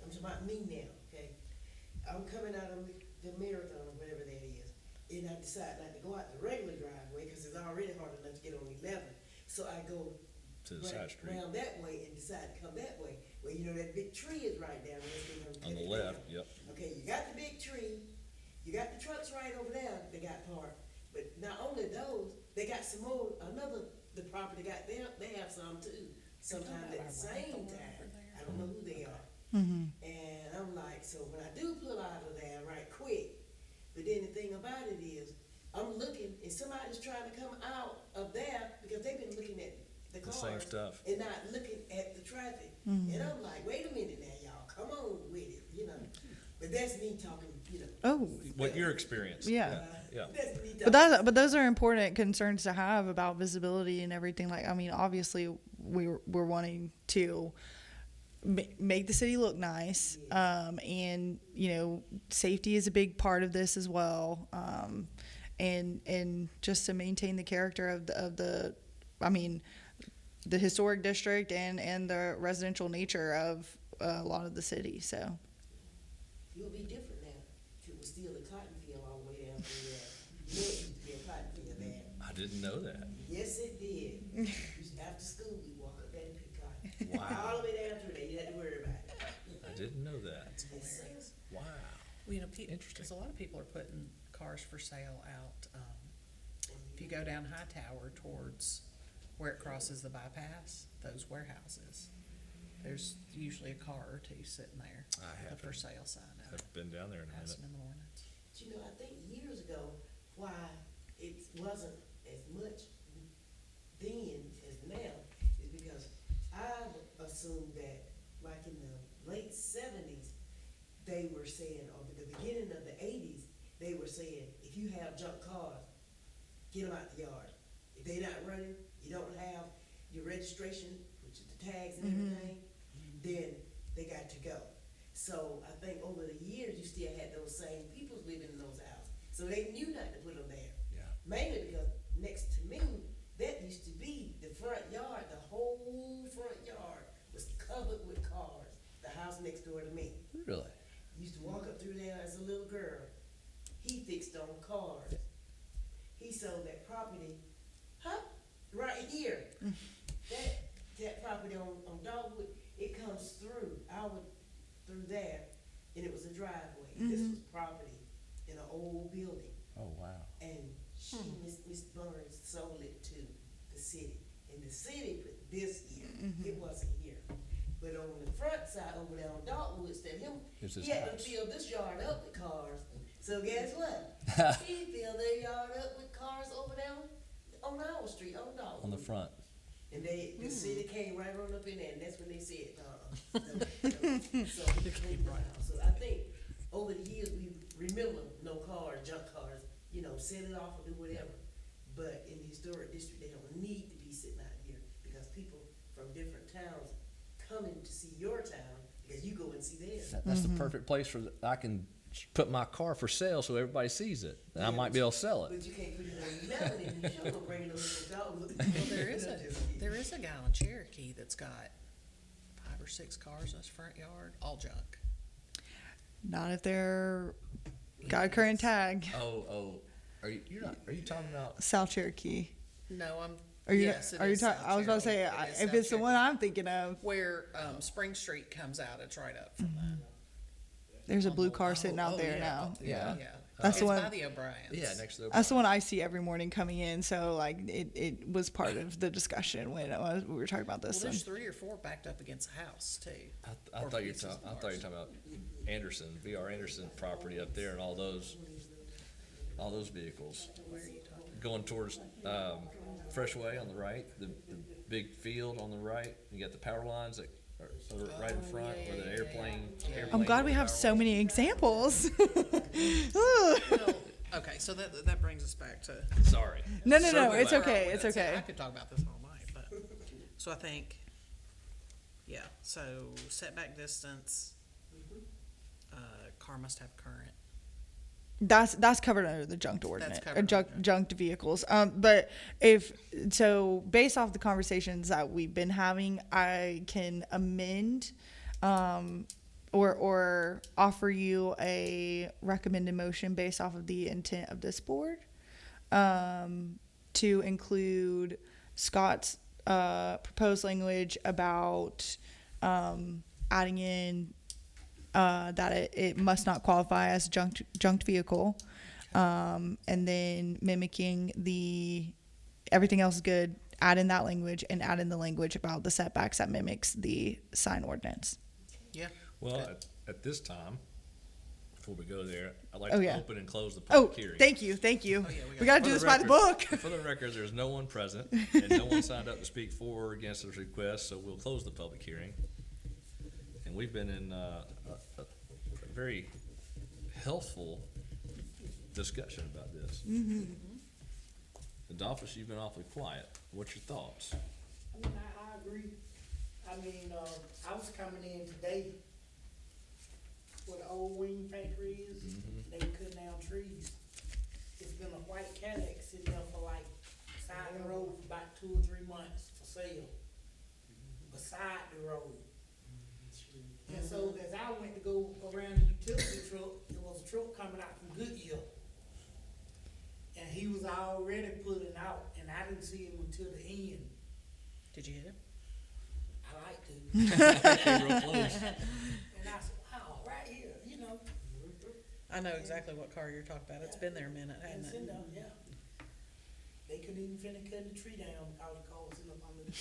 I'm talking about me now, okay? I'm coming out of the Marathon or whatever that is, and I decide not to go out the regular driveway because it's already hard enough to get on 11. So I go To the side street. around that way and decide to come that way. Well, that big tree is right down there. On the left, yep. Okay, you got the big tree, you got the trucks right over there, they got parked. But not only those, they got some more, the property they have some too. Sometimes at the same time, I don't know who they are. And I'm like, so when I do pull out of there right quick, but then the thing about it is, I'm looking and somebody's trying to come out The same cars stuff. and not looking at the traffic. And I'm like, wait a minute now, y'all, come on with it, you know. But that's me talking, you know. Oh, What your experience? Yeah. Yeah. That's me but talking. but those are important concerns to have about visibility and everything. Like, I mean, obviously we're wanting to make the city look nice, and you know, safety is a big part of this as well, and just to maintain the character of the I mean, the historic district and the residential nature of a lot of the city. So It would be different now if it was still a cotton field all the way down through there. You know, it used to be a cotton field there. I didn't know that. Yes, it did. After school, we walk up there and pick cotton. Wow. All the way down through there, you had to worry about it. I didn't know that. Yes, sir. Wow. Well, you know, Interesting. because a lot of people are putting cars for sale out. If you go down Hightower towards where it crosses the bypass, those warehouses, there's usually a car or two sitting there I with a haven't. for sale sign out. I've been down there in a Pass minute. them in the mornings. But you know, I think years ago, why it wasn't as much then as now is because I assumed that, like in the late '70s, they were saying, or the beginning of the '80s, they were saying, if you have junk cars, get them out the yard. If they not running, you don't have your registration, which is the tags and everything, then they got to go. So I think over the years, you still had those same people living in those houses. So they knew not to put them there. Yeah. Mainly because next to me, that used to be the front yard, the whole front yard was covered with cars. The house next door to me. Really? Used to walk up through there as a little girl. He fixed on cars. He sold that property, right here. That property on Dogwood, it comes through through there, and it was a driveway. This was property in an old building. Oh, wow. And Miss Burns sold it to the city. And the city put this here. It wasn't here. But on the front side over there on Dogwood, It's his he had to house. fill this yard up with cars. So guess what? He filled their yard up with cars over there on our street, on Dogwood. On the front. And the city came right on up in there, and that's when they said, So I think over the years, we remember no cars, junk cars, you know, sell it off or do whatever. But in the historic district, they don't need to be sitting out here because people from different towns coming to see your town because you go and see theirs. That's the perfect place for, I can put my car for sale so everybody sees it. And I might be able to sell it. But you can't put it on nothing, and you sure gonna bring it on little dog. Well, there is a guy on Cherokee that's got 5 or 6 cars in his front yard, all junk. not if they're got a current tag. Oh, are you talking about? South Cherokee. No, Are you? yes, it are you is talking? South I was about to say Cherokee. It is if South it's the one Cherokee. I'm thinking of. Where Spring Street comes out, it's right up from There's a On blue the- car sitting out oh, there yeah. now. that. Yeah. Yeah. That's the It's one- by the O'Briens. Yeah, next to the. That's the one I see every morning coming in. So like it was part of the discussion when we were talking about Well, this. there's 3 or 4 backed up against the house too. I Or thought you were pieces of talking. I thought you were cars. talking about Anderson, VR Anderson property up there, and all those vehicles Where are you talking? going towards Freshway on the right, the big field on the right. You got the power lines that are right in front, yeah, where the yeah, airplane. I'm glad we have so many examples. Well, okay, so that brings us back to. Sorry. No, Circle it's back. okay. It's I okay. could talk about this all night, but, so I think, yeah, so setback distance, car must have current. That's covered under the junked ordinance, covered junked vehicles. But if so, based off the conversations that we've been having, I can amend, or offer you a recommended motion based off of the intent of this board, to include Scott's proposed language about adding in that it must not qualify as junked vehicle, and then mimicking everything else is good. Add in that language and add in the language about the setbacks that mimics the sign ordinance. Yeah. Well, at this time, before we go there, I'd like Oh, to yeah. open and close the Oh, public hearing. thank you, thank you. Oh, yeah, we We got- gotta do this by the book. For the record, there's no one present, and no one signed up to speak for or against this request, so we'll close the public hearing. And we've been in, a very healthful discussion about this. Adolphus, you've been awfully quiet. What's your thoughts? I mean, I agree. I mean, I was coming in today where the old wing factory is, they were cutting down trees. It's been a white Cadillac sitting there for like side of the road for about 2 or 3 months for sale. Beside the road. And so as I went to go around the utility truck, there was a truck coming out from Goodyear. And he was already pulling out, and I didn't see him until the end. Did you hit him? I like to. Came real close. And I said, wow, right here, you know. I know exactly what car you're talking about. It's been there a minute, And hasn't sitting it? down, yeah. They couldn't even finish cutting the tree down because the car was sitting up on the.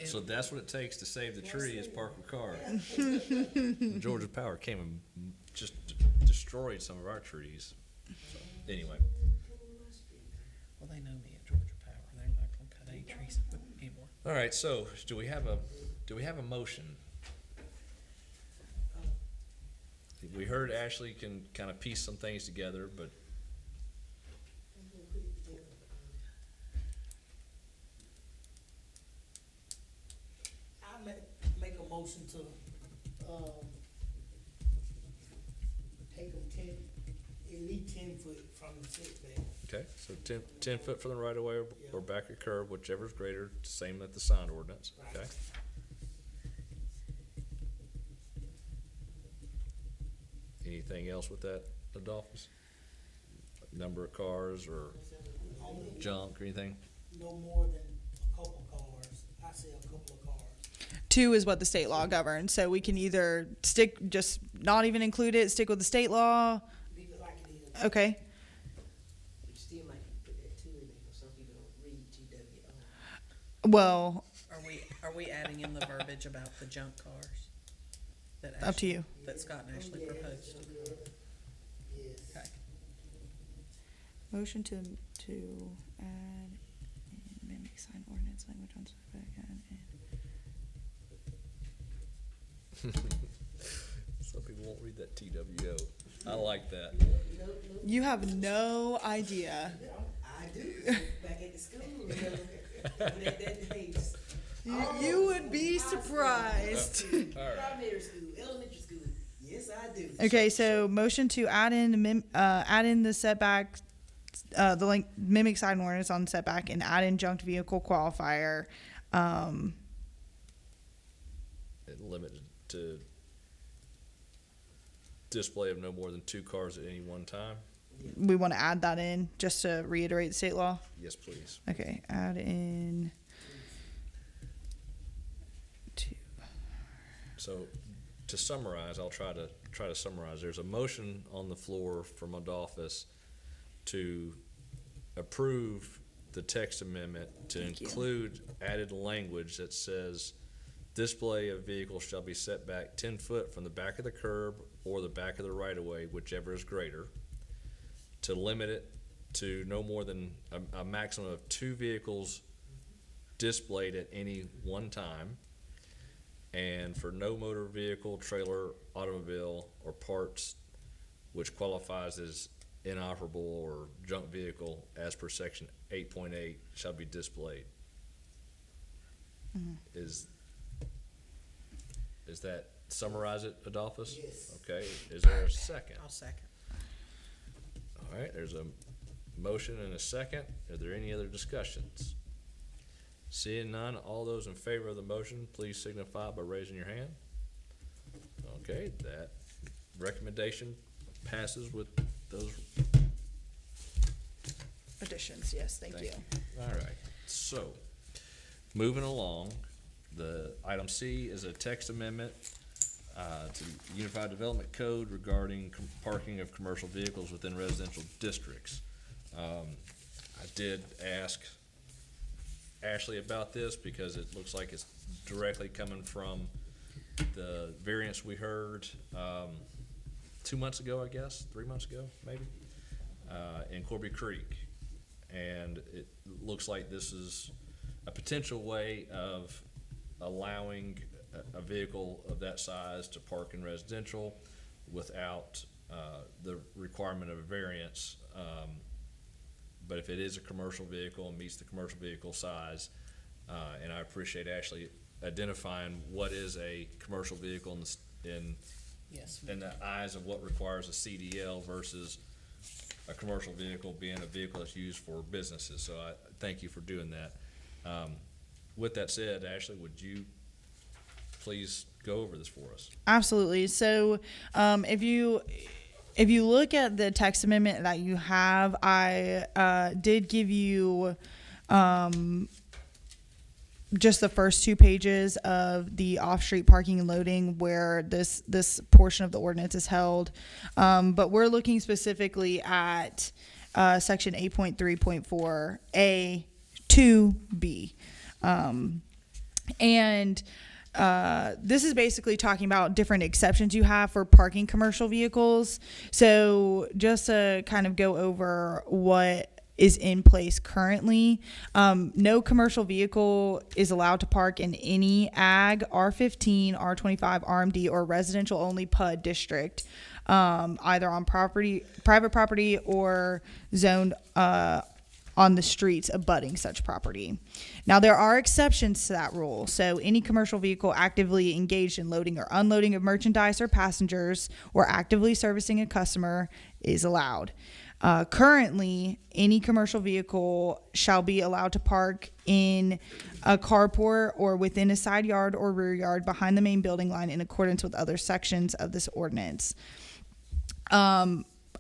So that's what it takes to save the tree is park a car. Georgia Power came and just destroyed some of our trees. So, anyway, Well, they know me at Georgia Power. They're not gonna cut any trees anymore. all right, so do we have a motion? We heard Ashley can kind of piece some things together, but I make a motion to, take them 10, at least 10 foot from the setback. okay, so 10 foot from the right of way or back of curb, whichever's greater, same at the sign ordinance, okay? Anything else with that, Adolphus? Number of cars or junk or anything? No more than a couple cars. I say a couple of cars. 2 is what the state law governs, so we can either just not even include it, stick with the state law. Leave it like it is. Okay. You still might put that two in there, because some people don't read GWO. Well, Are we adding in the verbiage about the junk cars? That up to you. That Scott and Ashley proposed? Yes. Okay. Motion to add in mimic sign ordinance language on setback Some people won't read that TWO. I like that. You have no idea. I do, back at the school, you know, when that days. You would be surprised. Primary school, elementary school, yes, I do. Okay, so motion to add in the setback, the mimic sign ordinance on setback and add in junked vehicle qualifier. And limited to display of no more than 2 cars at any one time? We want to add that in just to reiterate the state law. Yes, please. Okay, add in 2. So to summarize, I'll try to summarize. There's a motion on the floor from Adolphus to approve the text amendment to Thank you. include added language that says display of vehicles shall be set back 10 foot from the back of the curb or the back of the right of way, whichever is greater, to limit it to no more than a maximum of 2 vehicles displayed at any one time, and for no motor vehicle, trailer, automobile, or parts which qualifies as inoperable or junk vehicle as per section 8.8 shall be displayed. Is that summarize it, Adolphus? Yes. Okay, is there a second? I'll second. All right, there's a motion and a second. Are there any other discussions? Seeing none, all those in favor of the motion, please signify by raising your hand. Okay, that recommendation passes with those. Additions, yes, thank you. All right, so, moving along, the item C is a text amendment to the Unified Development Code regarding parking of commercial vehicles within residential districts. I did ask Ashley about this because it looks like it's directly coming from the variance we heard 2 months ago, I guess, 3 months ago, maybe, in Corby Creek. And it looks like this is a potential way of allowing a vehicle of that size to park in residential without the requirement of a variance. But if it is a commercial vehicle and meets the commercial vehicle size, and I appreciate Ashley identifying what is a commercial vehicle Yes. in the eyes of what requires a CDL versus a commercial vehicle being a vehicle that's used for businesses. So I thank you for doing that. With that said, Ashley, would you please go over this for us? Absolutely. So, if you look at the text amendment that you have, I did give you just the first 2 pages of the off-street parking and loading where this portion of the ordinance is held. But we're looking specifically at section 8.3.4A 2B. And this is basically talking about different exceptions you have for parking commercial vehicles. So just to kind of go over what is in place currently, no commercial vehicle is allowed to park in any ag, R15, R25, RMD, or residential only PUD district, either on private property or zoned on the streets abutting such property. Now, there are exceptions to that rule. So any commercial vehicle actively engaged in loading or unloading of merchandise or passengers or actively servicing a customer is allowed. Currently, any commercial vehicle shall be allowed to park in a carport or within a side yard or rear yard behind the main building line in accordance with other sections of this ordinance.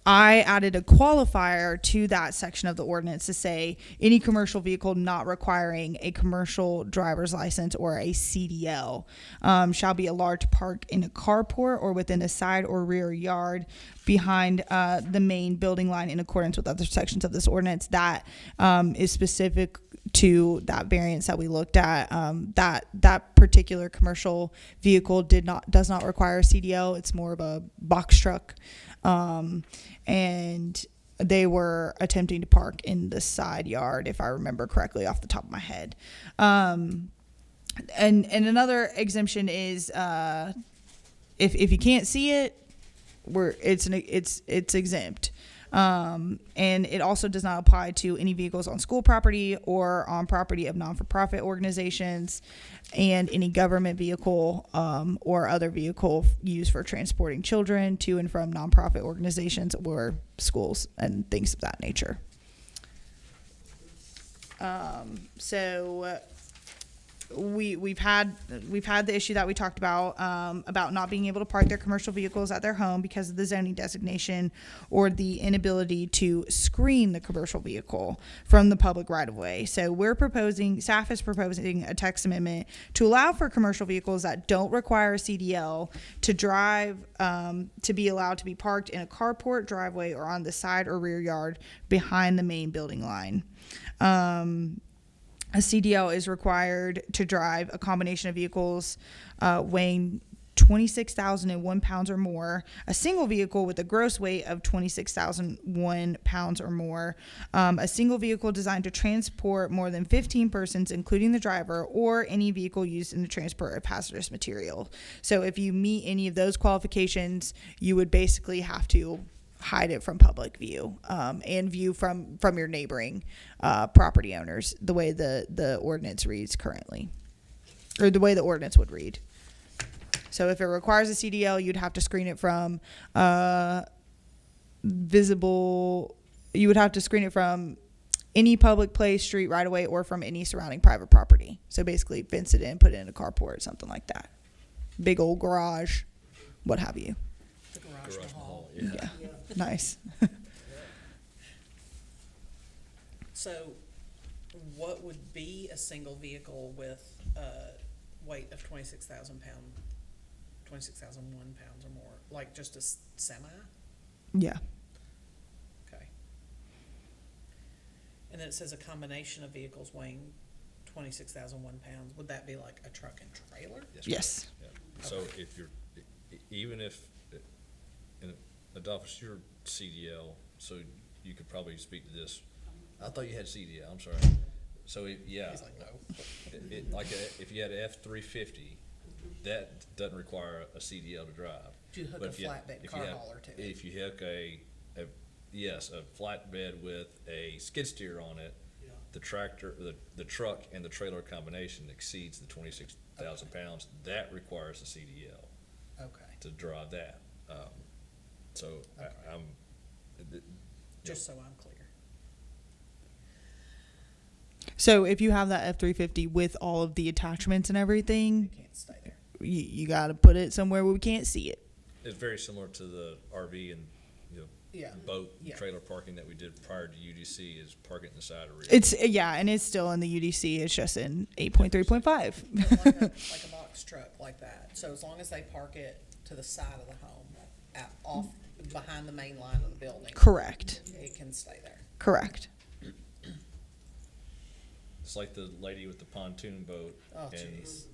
I added a qualifier to that section of the ordinance to say any commercial vehicle not requiring a commercial driver's license or a CDL shall be allowed to park in a carport or within a side or rear yard behind the main building line in accordance with other sections of this ordinance. That is specific to that variance that we looked at. That particular commercial vehicle does not require a CDL. It's more of a box truck. And they were attempting to park in the side yard, if I remember correctly off the top of my head. And another exemption is if you can't see it, it's exempt. And it also does not apply to any vehicles on school property or on property of non-for-profit organizations, and any government vehicle or other vehicle used for transporting children to and from nonprofit organizations or schools and things of that nature. So we've had the issue that we talked about not being able to park their commercial vehicles at their home because of the zoning designation or the inability to screen the commercial vehicle from the public right of way. So staff is proposing a text amendment to allow for commercial vehicles that don't require a CDL to drive, to be allowed to be parked in a carport, driveway, or on the side or rear yard behind the main building line. A CDL is required to drive a combination of vehicles weighing 26,001 pounds or more, a single vehicle with a gross weight of 26,001 pounds or more, a single vehicle designed to transport more than 15 persons, including the driver, or any vehicle used in the transport of hazardous material. So if you meet any of those qualifications, you would basically have to hide it from public view and view from your neighboring property owners, the way the ordinance reads currently, or the way the ordinance would read. So if it requires a CDL, you'd have to screen it from visible. You would have to screen it from any public place, street, right of way, or from any surrounding private property. So basically, fence it in, put it in a carport, something like that. Big old garage, what have you. The garage in the hall. Yeah. Yeah. Nice. So what would be a single vehicle with a weight of 26,001 pounds or more? Like just a semi? Yeah. Okay. And then it says a combination of vehicles weighing 26,001 pounds. Would that be like a truck and trailer? Yes. So if you're, even if, in Adolphus, you're CDL, so you could probably speak to this. I thought you had CDL, I'm sorry. So, yeah. He's like, no. If you had a F-350, that doesn't require a CDL to drive. You hook But a if you- flatbed if you car have- hauler to it. If you hook a flatbed with a skid steer on it, Yeah. the tractor, the truck and the trailer combination exceeds the 26,000 pounds. That requires a CDL Okay, to drive that. So I'm, just so I'm clear. So if you have that F-350 with all of the attachments and You everything, can't stay there. you got to put it somewhere where we can't see it. it's very similar to the RV and, Yeah. boat Yeah. trailer parking that we did prior to UDC is park it in the side of rear. It's yeah, and it's still in the UDC. It's just in 8.3.5. Like a box truck like that. So as long as they park it to the side of the home, off behind the main line of the building, Correct. it can stay there. Correct. It's like the lady with the pontoon boat Oh, in jeez.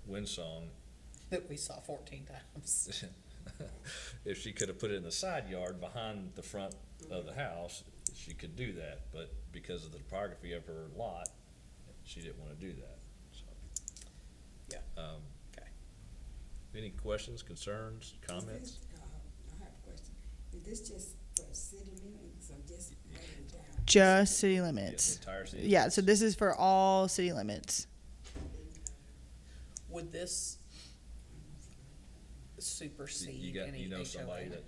Windsong. That we saw 14 times. If she could have put it in the side yard behind the front of the house, she could do that, but because of the topography of her lot, she didn't wanna do that, so. Yeah. Okay. Any questions, concerns, comments? I have a question. Is this just for city limits or just laying down? Just city Yes, limits. the entire city. Yeah. So this is for all city limits. Would this supersede You got, any you know HOA? somebody that,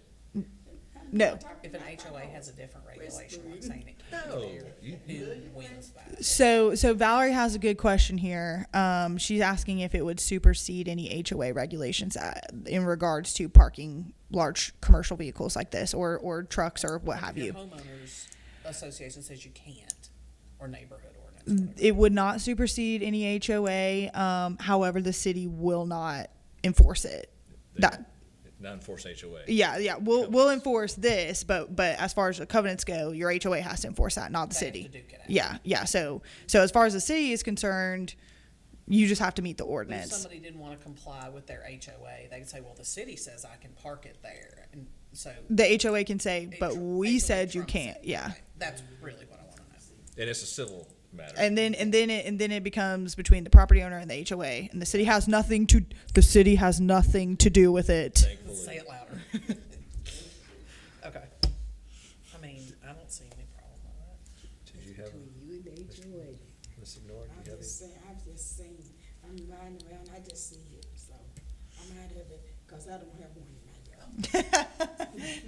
No. If an HOA has a different regulation, I'm saying it no, can't be there, who wins that? So Valerie has a good question here. She's asking if it would supersede any HOA regulations in regards to parking large commercial vehicles like this or trucks or what have Your you. homeowners association says you can't, or neighborhood ordinance. whatever. It would not supersede any HOA. However, the city will not enforce it. That, non-enforced HOA. yeah. We'll enforce this, but as far as the covenants go, your HOA has to enforce that, not the They have city. to duke it out. Yeah. So as far as the city is concerned, you just have to meet the But if ordinance. somebody didn't want to comply with their HOA, they could say, well, the city says I can park it there, and so. The HOA can say, but we HOA said you trumps can't. it. Yeah. Right. That's really what I want to know. And it's a civil matter. And then it becomes between the property owner and the HOA, and the city has nothing to do with it. Say Thankfully, it louder. Okay. I mean, I don't see any problem with that. did you have, Between you and the HOA. Ms. Ignore, I'm do you have just saying, I'm riding around, I just see it, so I'm out of it, cause I don't have one in my yard.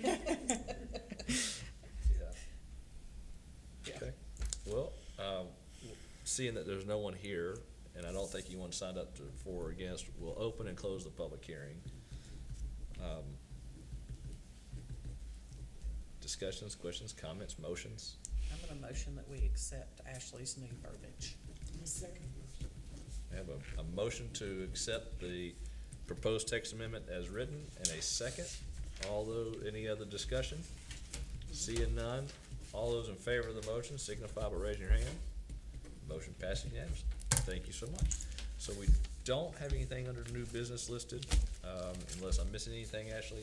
Yeah. Okay, well, seeing that there's no one here, and I don't think anyone signed up for or against, we'll open and close the public hearing. Discussions, questions, comments, motions? I'm gonna motion that we accept Ashley's new verbiage. My second one. I have a motion to accept the proposed text amendment as written, and a second. Any other discussion? Seeing none, all those in favor of the motion signify by raising your hand. Motion passes unanimously. Thank you so much. So we don't have anything under new business listed, unless I'm missing anything, Ashley.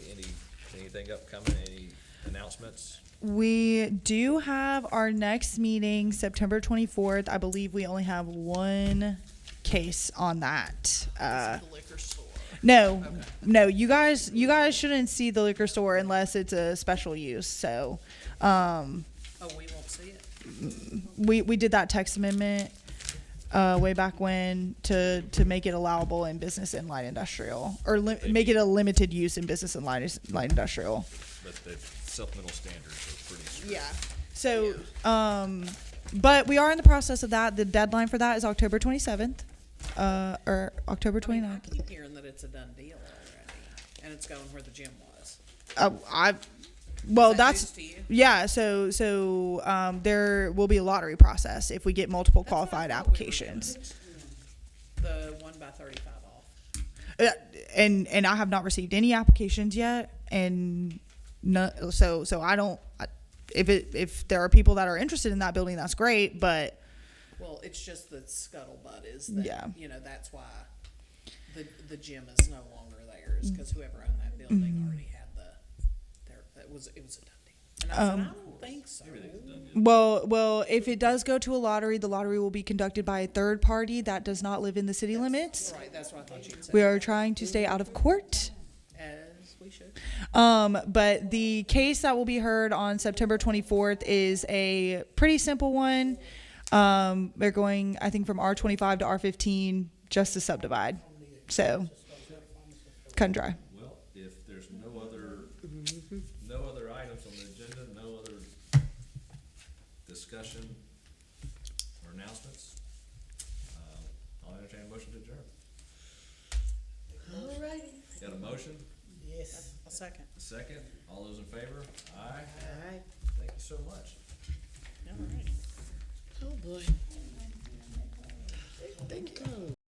Anything upcoming, any announcements? We do have our next meeting September 24th. I believe we only have one case on that. The liquor store. No, you guys shouldn't see the liquor store unless it's a special use. So, Oh, we won't see it? we did that text amendment way back when to make it allowable in business and light industrial, or make it a limited use in business and light industrial. But the supplemental standards are pretty strict. Yeah. So, but we are in the process of that. The deadline for that is October 27th, or October I mean, 29th. I keep hearing that it's a done deal already, and it's going where the gym was. Well, Is that that's news to you? yeah. So there will be a lottery process if we get multiple That's what I qualified thought we were doing. applications. The 1 by 35 off. And I have not received any applications yet, and so I don't. If there are people that are interested in that building, that's great. But Well, it's just the scuttlebutt is that, Yeah. that's why the gym is no longer is because whoever owned that building already had it was a done deal. And I said, I don't think so. Well, if it does go to a lottery, the lottery will be conducted by a third party that does not live in the city limits. Right, that's what I thought you'd say. We are trying to stay out of court. As we should. But the case that will be heard on September 24th is a pretty simple one. They're going, I think, from R25 to R15 just to subdivide. So, cut and dry. Well, if there's no other items on the agenda, no other discussion or announcements, I'll entertain a motion to adjourn. All righty. Got a motion? Yes. A second. A second? All those in favor? Aye. All right. Thank you so much. All right. Oh, boy. Thank you.